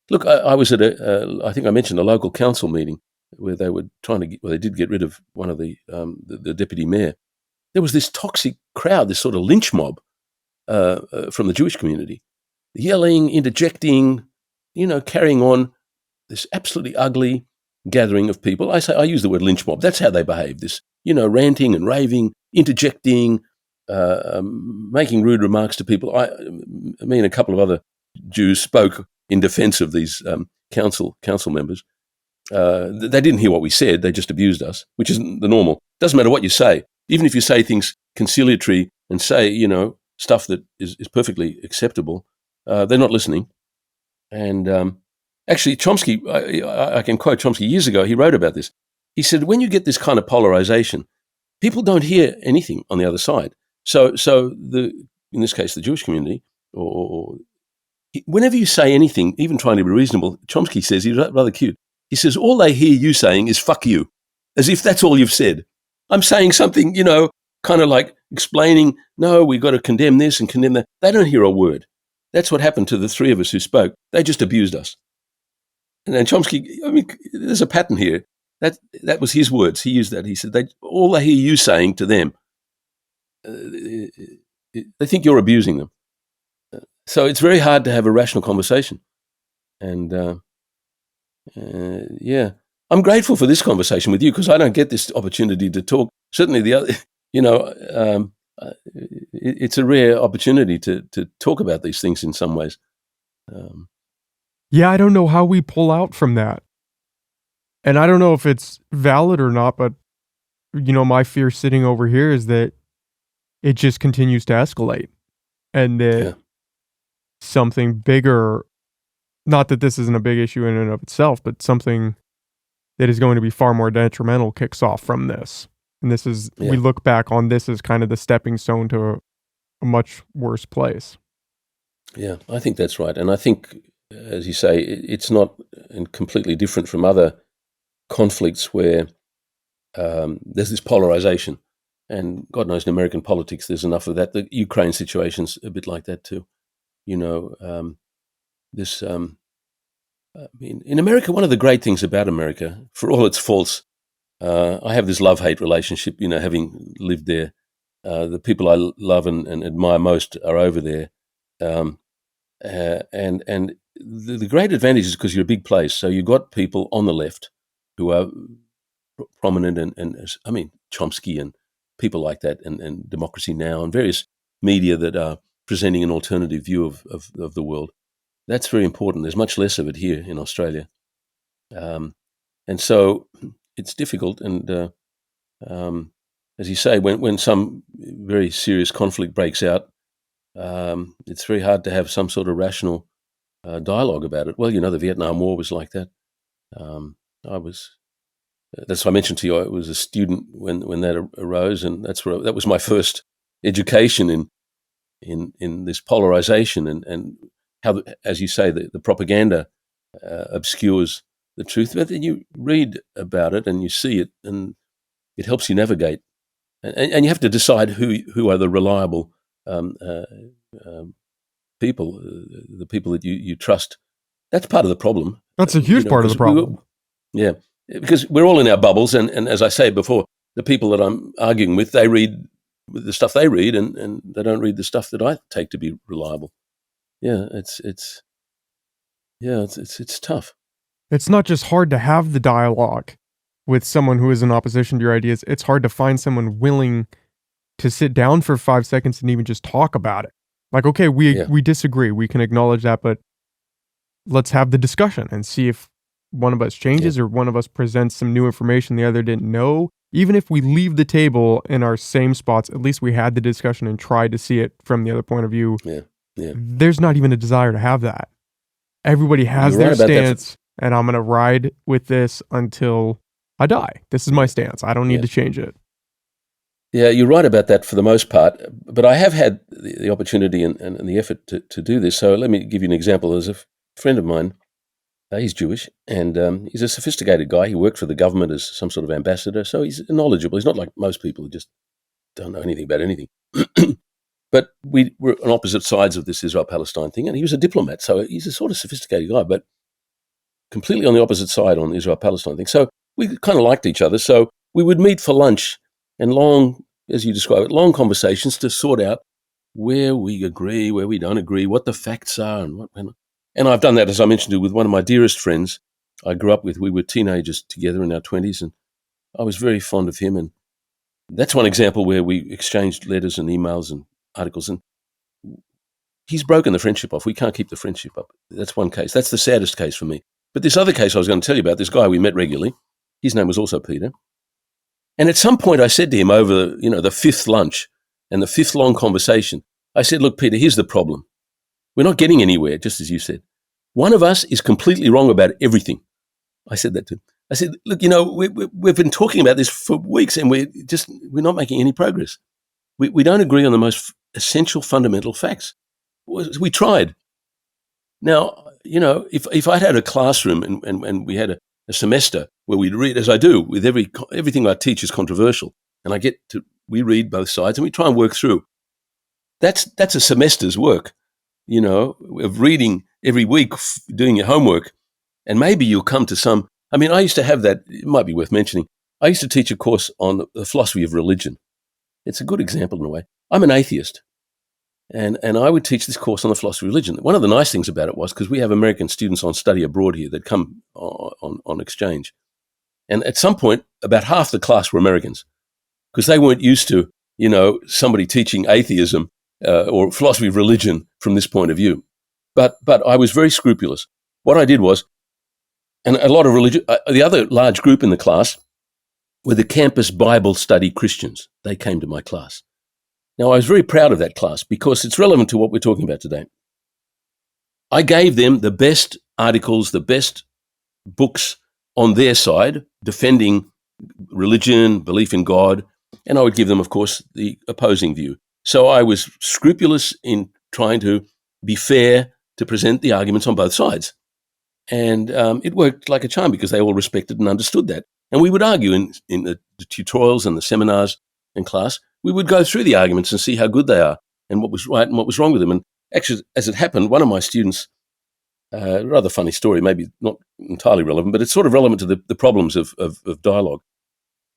look, I was at I think I mentioned a local council meeting where they were they did get rid of one of the deputy mayor. There was this toxic crowd, this sort of lynch mob from the Jewish community, yelling, interjecting, carrying on this absolutely ugly gathering of people. I use the word lynch mob. That's how they behave. This, ranting and raving, interjecting, making rude remarks to people. Me and a couple of other Jews spoke in defense of these council members. They didn't hear what we said. They just abused us, which isn't the normal. Doesn't matter what you say. Even if you say things conciliatory and say, stuff that is perfectly acceptable, they're not listening. And actually, Chomsky, I can quote Chomsky years ago, he wrote about this. He said, when you get this kind of polarization, people don't hear anything on the other side. So in this case, the Jewish community, whenever you say anything, even trying to be reasonable, Chomsky says, he's rather cute, he says, all they hear you saying is fuck you, as if that's all you've said. I'm saying something, kind of like explaining, no, we've got to condemn this and condemn that. They don't hear a word. That's what happened to the three of us who spoke. They just abused us. And then Chomsky, there's a pattern here. That was his words. He used that. He said, all they hear you saying to them, they think you're abusing them. So it's very hard to have a rational conversation. And I'm grateful for this conversation with you because I don't get this opportunity to talk. Certainly the other, it's a rare opportunity to talk about these things in some ways. Yeah, I don't know how we pull out from that. And I don't know if it's valid or not, but my fear sitting over here is that it just continues to escalate and that Yeah. something bigger, not that this isn't a big issue in and of itself, but something that is going to be far more detrimental kicks off from this. And this is, we look back on this as kind of the stepping stone to a much worse place. Yeah, I think that's right. And I think, as you say, it's not completely different from other conflicts where there's this polarization. And God knows in American politics there's enough of that. The Ukraine situation's a bit like that too. In America, one of the great things about America, for all its faults, I have this love-hate relationship, having lived there. The people I love and admire most are over there. And the great advantage is because you're a big place. So you've got people on the left who are prominent and I mean, Chomsky and people like that and Democracy Now! And various media that are presenting an alternative view of the world. That's very important. There's much less of it here in Australia. And so it's difficult. And as you say, when some very serious conflict breaks out, it's very hard to have some sort of rational dialogue about it. Well, the Vietnam War was like that. That's why I mentioned to you, I was a student when that arose, and that was my first education in this polarization and how, as you say, the propaganda obscures the truth. But then you read about it and you see it, and it helps you navigate. And you have to decide who are the reliable people, the people that you trust. That's part of the problem. That's a huge part of the problem. Yeah, because we're all in our bubbles, and as I said before, the people that I'm arguing with, they read the stuff they read, and they don't read the stuff that I take to be reliable. Yeah, it's tough. It's not just hard to have the dialogue with someone who is in opposition to your ideas. It's hard to find someone willing to sit down for 5 seconds and even just talk about it. Like, okay, we disagree. We can acknowledge that, but let's have the discussion and see if one of us changes or one of us presents some new information the other didn't know. Even if we leave the table in our same spots, at least we had the discussion and tried to see it from the other point of view. Yeah. There's not even a desire to have that. Everybody has their stance, and I'm going to ride with this until I die. This is my stance. I don't need to change it. Yeah, you're right about that for the most part, but I have had the opportunity and the effort to do this. So let me give you an example. There's a friend of mine, he's Jewish, and he's a sophisticated guy. He worked for the government as some sort of ambassador, so he's knowledgeable. He's not like most people who just don't know anything about anything. But we were on opposite sides of this Israel-Palestine thing, and he was a diplomat, so he's a sort of sophisticated guy, but completely on the opposite side on the Israel-Palestine thing. So we kind of liked each other, so we would meet for lunch and long, as you describe it, long conversations to sort out where we agree, where we don't agree, what the facts are, and I've done that, as I mentioned, with one of my dearest friends I grew up with. We were teenagers together in our 20s, and I was very fond of him, and that's one example where we exchanged letters and emails and articles, and he's broken the friendship off. We can't keep the friendship up. That's one case. That's the saddest case for me. But this other case I was going to tell you about, this guy we met regularly, his name was also Peter. And at some point I said to him over, the fifth lunch and the fifth long conversation, I said, look, Peter, here's the problem. We're not getting anywhere, just as you said. One of us is completely wrong about everything. I said that to him. I said, look, we've been talking about this for weeks and we're not making any progress. We don't agree on the most essential fundamental facts. We tried. Now, if I'd had a classroom and we had a semester where we'd read, as I do, with everything I teach is controversial, and we read both sides and we try and work through. That's a semester's work, of reading every week, doing your homework, and maybe you'll come to some. I mean, I used to have that. It might be worth mentioning. I used to teach a course on the philosophy of religion. It's a good example in a way. I'm an atheist. And I would teach this course on the philosophy of religion. One of the nice things about it was, because we have American students on study abroad here that come on exchange. And at some point, about half the class were Americans, because they weren't used to somebody teaching atheism or philosophy of religion from this point of view. But I was very scrupulous. What I did was, and a lot of religion, the other large group in the class were the campus Bible study Christians. They came to my class. Now, I was very proud of that class because it's relevant to what we're talking about today. I gave them the best articles, the best books on their side, defending religion, belief in God, and I would give them, of course, the opposing view. So I was scrupulous in trying to be fair to present the arguments on both sides. And it worked like a charm because they all respected and understood that. And we would argue in the tutorials and the seminars in class. We would go through the arguments and see how good they are and what was right and what was wrong with them. And actually, as it happened, one of my students, rather funny story, maybe not entirely relevant, but it's sort of relevant to the problems of dialogue.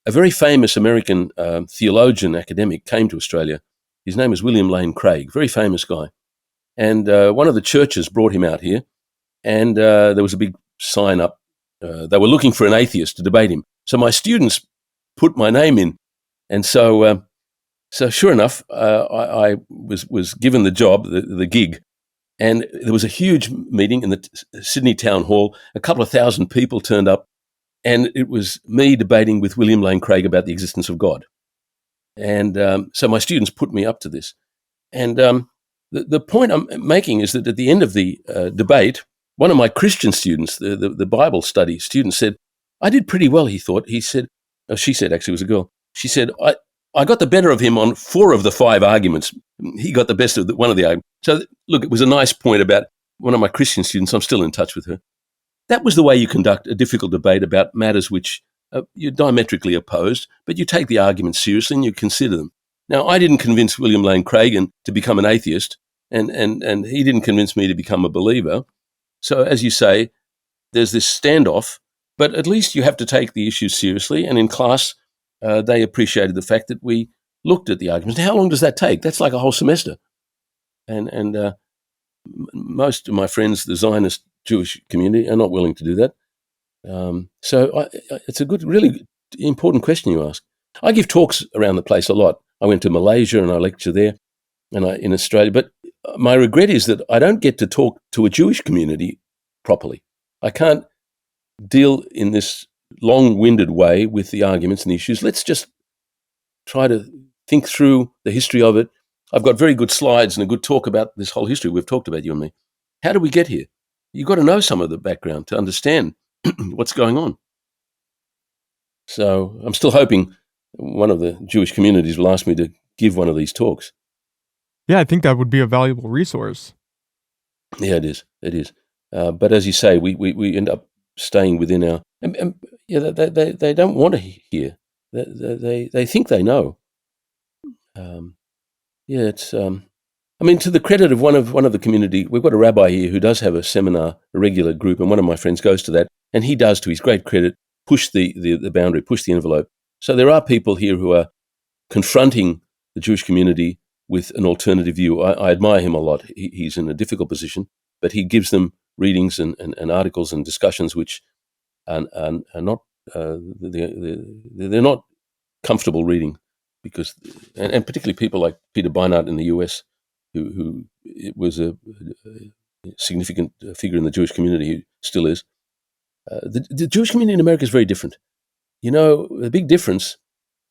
A very famous American theologian academic came to Australia. His name is William Lane Craig, very famous guy. And one of the churches brought him out here, and there was a big sign up. They were looking for an atheist to debate him. So my students put my name in. And so sure enough, I was given the job, the gig. And there was a huge meeting in the Sydney Town Hall. A couple of thousand people turned up. And it was me debating with William Lane Craig about the existence of God. And so my students put me up to this. And the point I'm making is that at the end of the debate, one of my Christian students, the Bible study student, said, I did pretty well, he thought. She said, actually, it was a girl. She said, I got the better of him on 4 of the 5 arguments. He got the best of one of the arguments. So, look, it was a nice point about one of my Christian students. I'm still in touch with her. That was the way you conduct a difficult debate about matters which you're diametrically opposed, but you take the arguments seriously and you consider them. Now, I didn't convince William Lane Craig to become an atheist, and he didn't convince me to become a believer. So, as you say, there's this standoff, but at least you have to take the issues seriously. And in class, they appreciated the fact that we looked at the arguments. Now, how long does that take? That's like a whole semester. And most of my friends, the Zionist Jewish community, are not willing to do that. So it's a good, really important question you ask. I give talks around the place a lot. I went to Malaysia and I lecture there, and in Australia. But my regret is that I don't get to talk to a Jewish community properly. I can't deal in this long-winded way with the arguments and the issues. Let's just try to think through the history of it. I've got very good slides and a good talk about this whole history we've talked about, you and me. How did we get here? You've got to know some of the background to understand what's going on. So I'm still hoping one of the Jewish communities will ask me to give one of these talks. Yeah, I think that would be a valuable resource. Yeah, it is. It is. But as you say, we end up staying within our. Yeah, they don't want to hear. They think they know. Yeah, it's. I mean, to the credit of one of the community, we've got a rabbi here who does have a seminar, a regular group, and one of my friends goes to that, and he does, to his great credit, push the boundary, push the envelope. So there are people here who are confronting the Jewish community with an alternative view. I admire him a lot. He's in a difficult position, but he gives them readings and articles and discussions which are not they're not comfortable reading, because and particularly people like Peter Beinart in the US, who was a significant figure in the Jewish community, who still is. The Jewish community in America is very different. You know, the big difference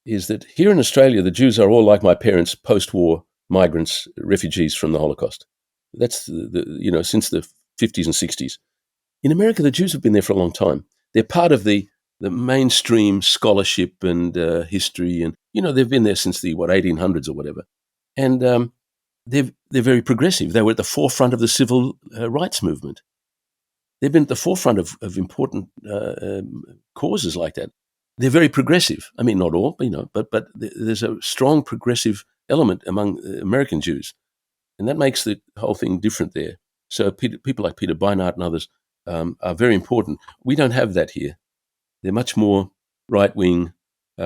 is that here in Australia, the Jews are all like my parents, post-war migrants, refugees from the Holocaust. That's since the 50s and 60s. In America, the Jews have been there for a long time. They're part of the mainstream scholarship and history, and they've been there since the 1800s or whatever. And they're very progressive. They were at the forefront of the civil rights movement. They've been at the forefront of important causes like that. They're very progressive. I mean, not all, but there's a strong progressive element among American Jews, and that makes the whole thing different there. So people like Peter Beinart and others are very important. We don't have that here. They're much more right-wing,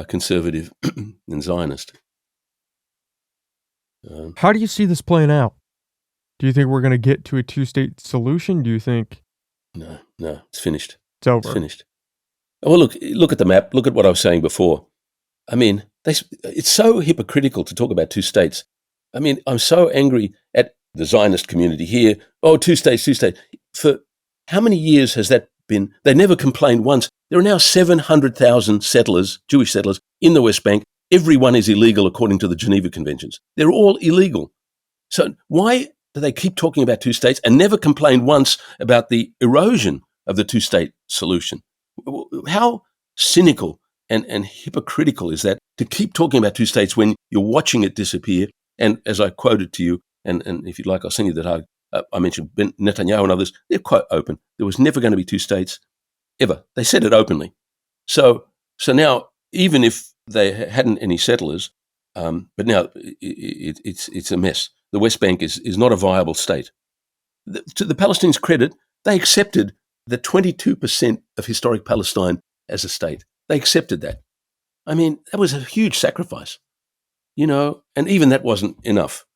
conservative, and Zionist. How do you see this playing out? Do you think we're going to get to a 2-state solution? Do you think... No, it's finished. It's over. It's finished. Well, look at the map. Look at what I was saying before. I mean, It's so hypocritical to talk about two states. I mean, I'm so angry at the Zionist community here. Oh, two states, two states. For how many years has that been? They never complained once. There are now 700,000 settlers, Jewish settlers, in the West Bank. Everyone is illegal according to the Geneva Conventions. They're all illegal. So why do they keep talking about two states and never complain once about the erosion of the two-state solution? How cynical and hypocritical is that to keep talking about two states when you're watching it disappear? And as I quoted to you, and if you'd like, I'll send you that. I mentioned Netanyahu and others. They're quite open. There was never going to be two states, ever. They said it openly. So now, even if they hadn't any settlers, but now it's a mess. The West Bank is not a viable state. To the Palestinians' credit, they accepted the 22% of historic Palestine as a state. They accepted that. I mean, that was a huge sacrifice, and even that wasn't enough.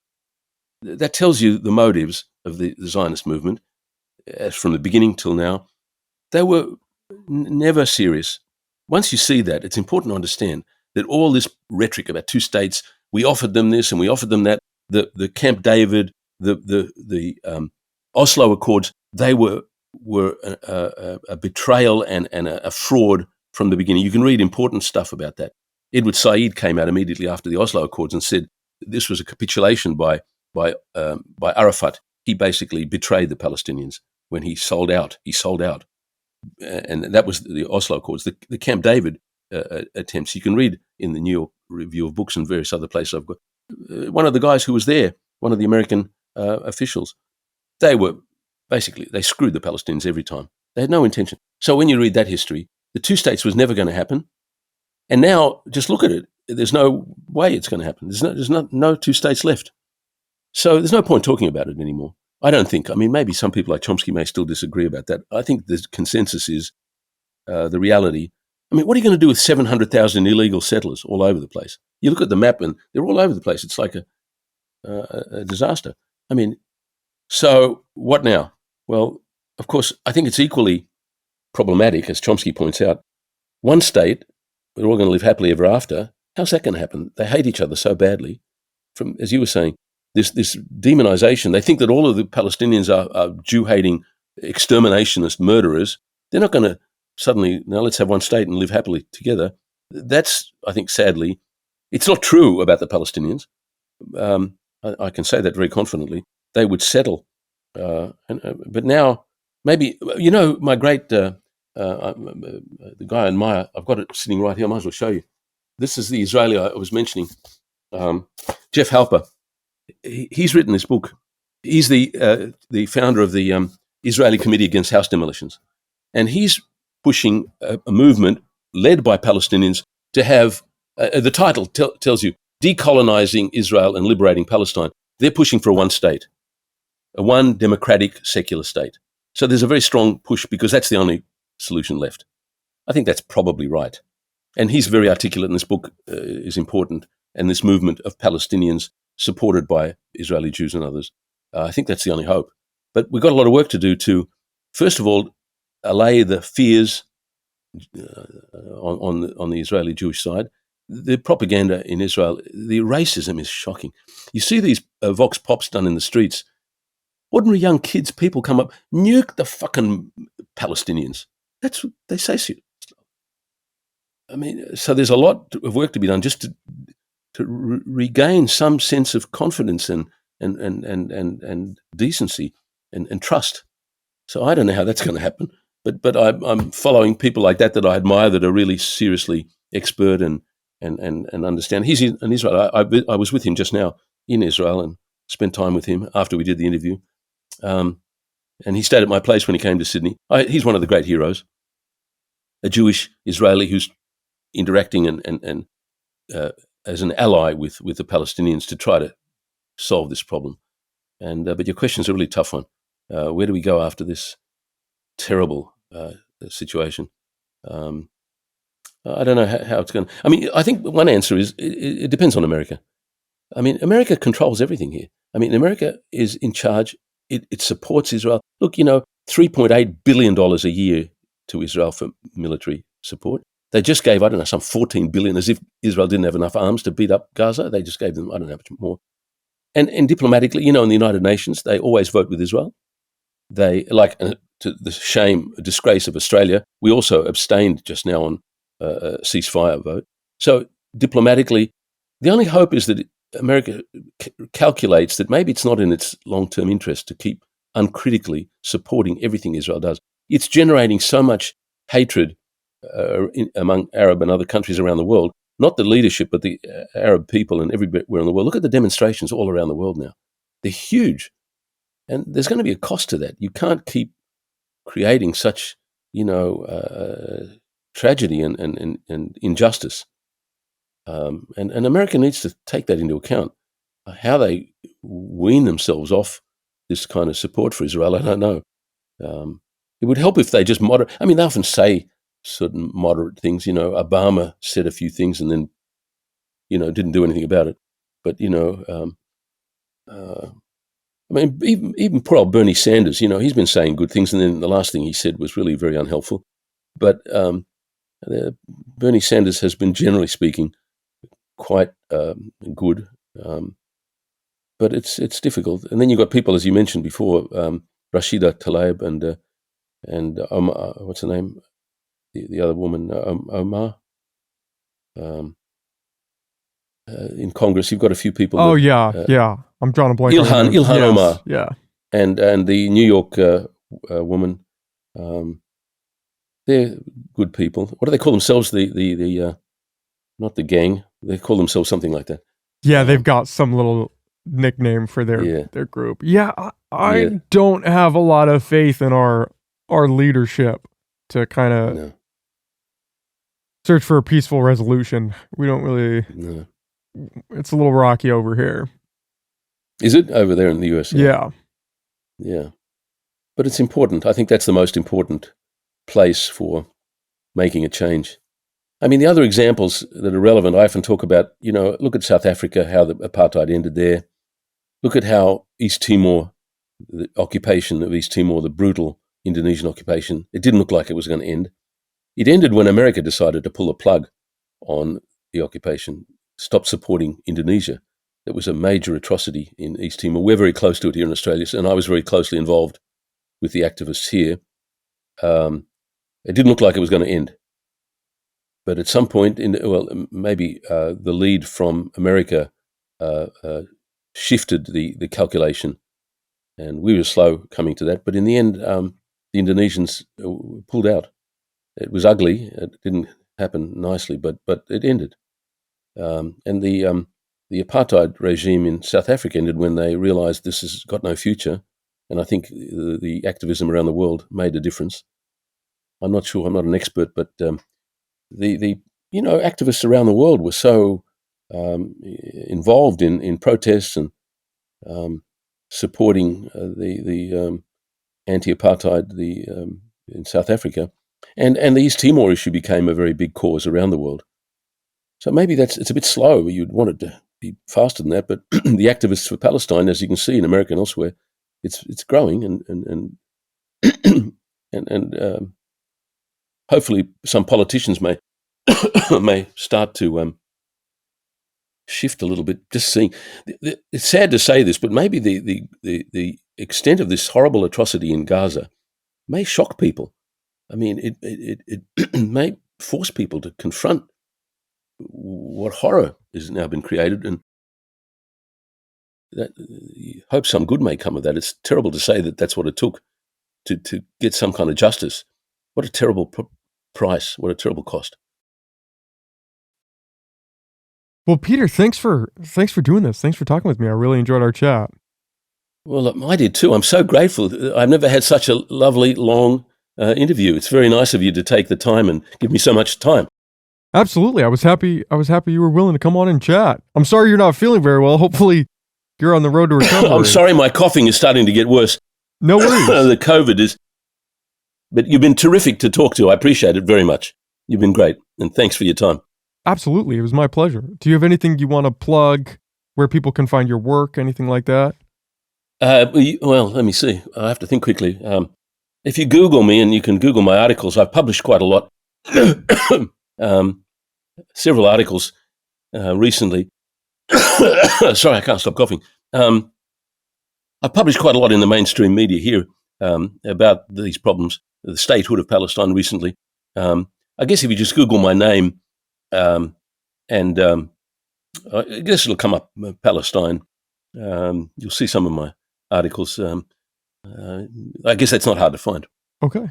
That tells you the motives of the Zionist movement, as from the beginning till now. They were never serious. Once you see that, it's important to understand that all this rhetoric about two states, we offered them this and we offered them that, the Camp David, the Oslo Accords, they were a betrayal and a fraud from the beginning. You can read important stuff about that. Edward Said came out immediately after the Oslo Accords and said this was a capitulation by Arafat. He basically betrayed the Palestinians when he sold out. And that was the Oslo Accords. The Camp David attempts, you can read in the New York Review of Books and various other places. I've got one of the guys who was there, one of the American officials. They screwed the Palestinians every time. They had no intention. So when you read that history, the two states was never going to happen. And now, just look at it. There's no way it's going to happen. There's no two states left. So there's no point talking about it anymore. I don't think. I mean, maybe some people like Chomsky may still disagree about that. I think the consensus is the reality. I mean, what are you going to do with 700,000 illegal settlers all over the place? You look at the map and they're all over the place. It's like a disaster. I mean, so what now? Well, of course, I think it's equally problematic, as Chomsky points out. One state, we're all going to live happily ever after. How's that going to happen? They hate each other so badly. From, as you were saying, this demonization, they think that all of the Palestinians are Jew-hating exterminationist murderers. They're not going to suddenly, now let's have one state and live happily together. That's, I think, sadly, it's not true about the Palestinians. I can say that very confidently. They would settle. But now, maybe, my great, the guy I admire, I've got it sitting right here, I might as well show you. This is the Israeli I was mentioning, Jeff Halper. He's written this book. He's the founder of the Israeli Committee Against House Demolitions. And he's pushing a movement led by Palestinians to have, the title tells you, Decolonizing Israel and Liberating Palestine. They're pushing for a one state, a one democratic secular state. So there's a very strong push because that's the only solution left. I think that's probably right. And he's very articulate, and this book is important. And this movement of Palestinians supported by Israeli Jews and others, I think that's the only hope. But we've got a lot of work to do to, first of all, allay the fears on the Israeli Jewish side. The propaganda in Israel, the racism is shocking. You see these vox pops done in the streets. Ordinary young kids, people come up, nuke the fucking Palestinians. That's what they say to you. I mean, so there's a lot of work to be done just to regain some sense of confidence and decency and trust. So I don't know how that's going to happen, but I'm following people like that I admire, that are really seriously expert and understand. He's in Israel. I was with him just now in Israel and spent time with him after we did the interview. And he stayed at my place when he came to Sydney. He's one of the great heroes, a Jewish Israeli who's interacting and as an ally with the Palestinians to try to solve this problem. And but your question's a really tough one. Where do we go after this terrible situation? I don't know how it's going to... I mean, I think one answer is it depends on America. I mean, America controls everything here. I mean, America is in charge. It supports Israel. Look, $3.8 billion a year to Israel for military support. They just gave, I don't know, some 14 billion, as if Israel didn't have enough arms to beat up Gaza. They just gave them, I don't know, much more. And diplomatically, in the United Nations, they always vote with Israel. They, to the shame, disgrace of Australia, we also abstained just now on a ceasefire vote. So diplomatically, the only hope is that America calculates that maybe it's not in its long-term interest to keep uncritically supporting everything Israel does. It's generating so much hatred among Arab and other countries around the world, not the leadership, but the Arab people and everywhere in the world. Look at the demonstrations all around the world now. They're huge. And there's going to be a cost to that. You can't keep creating such, tragedy and injustice. And America needs to take that into account. How they wean themselves off this kind of support for Israel, I don't know. It would help if they just moderate. I mean, they often say certain moderate things. Obama said a few things and then, didn't do anything about it. But, I mean, even poor old Bernie Sanders, he's been saying good things, and then the last thing he said was really very unhelpful. But Bernie Sanders has been, generally speaking, quite good. But it's difficult. And then you've got people, as you mentioned before, Rashida Tlaib and Omar, what's her name? The other woman, Omar. In Congress, you've got a few people. Oh, yeah. I'm drawing a blank. Ilhan yes, Omar. Yeah. And the New York woman. They're good people. What do they call themselves? The not the gang. They call themselves something like that. Yeah, they've got some little nickname for their group. Yeah, I don't have a lot of faith in our leadership to kind of search for a peaceful resolution. We don't really. No. It's a little rocky over here. Is it over there in the US? Yeah. Yeah. But it's important. I think that's the most important place for making a change. I mean, the other examples that are relevant, I often talk about, look at South Africa, how the apartheid ended there. Look at how East Timor, the occupation of East Timor, the brutal Indonesian occupation, it didn't look like it was going to end. It ended when America decided to pull a plug on the occupation, stopped supporting Indonesia. It was a major atrocity in East Timor. We're very close to it here in Australia, and I was very closely involved with the activists here. It didn't look like it was going to end. But at some point, maybe the lead from America shifted the calculation, and we were slow coming to that. But in the end, the Indonesians pulled out. It was ugly. It didn't happen nicely, but it ended. And the apartheid regime in South Africa ended when they realized this has got no future. And I think the activism around the world made a difference. I'm not sure, I'm not an expert, but the activists around the world were so involved in protests and supporting the anti-apartheid in South Africa. And the East Timor issue became a very big cause around the world. So maybe it's a bit slow. You'd want it to be faster than that, but the activists for Palestine, as you can see in America and elsewhere, it's growing and hopefully some politicians may start to shift a little bit. Just seeing, it's sad to say this, but maybe the extent of this horrible atrocity in Gaza may shock people. I mean, it may force people to confront what horror has now been created, and that, hope some good may come of that. It's terrible to say that that's what it took to get some kind of justice. What a terrible price! What a terrible cost! Well, Peter, thanks for doing this. Thanks for talking with me. I really enjoyed our chat. Well, I did too. I'm so grateful. I've never had such a lovely, long interview. It's very nice of you to take the time and give me so much time. Absolutely. I was happy you were willing to come on and chat. I'm sorry you're not feeling very well. Hopefully you're on the road to recovery. I'm sorry my coughing is starting to get worse. No worries. The COVID is. But you've been terrific to talk to. I appreciate it very much. You've been great. And thanks for your time. Absolutely. It was my pleasure. Do you have anything you want to plug, where people can find your work, anything like that? Well, let me see. I have to think quickly. If you Google me, and you can Google my articles, I've published quite a lot. several articles recently. Sorry, I can't stop coughing. I've published quite a lot in the mainstream media here about these problems, the statehood of Palestine recently. I guess if you just Google my name, and I guess it'll come up, Palestine. You'll see some of my articles. I guess that's not hard to find. Okay.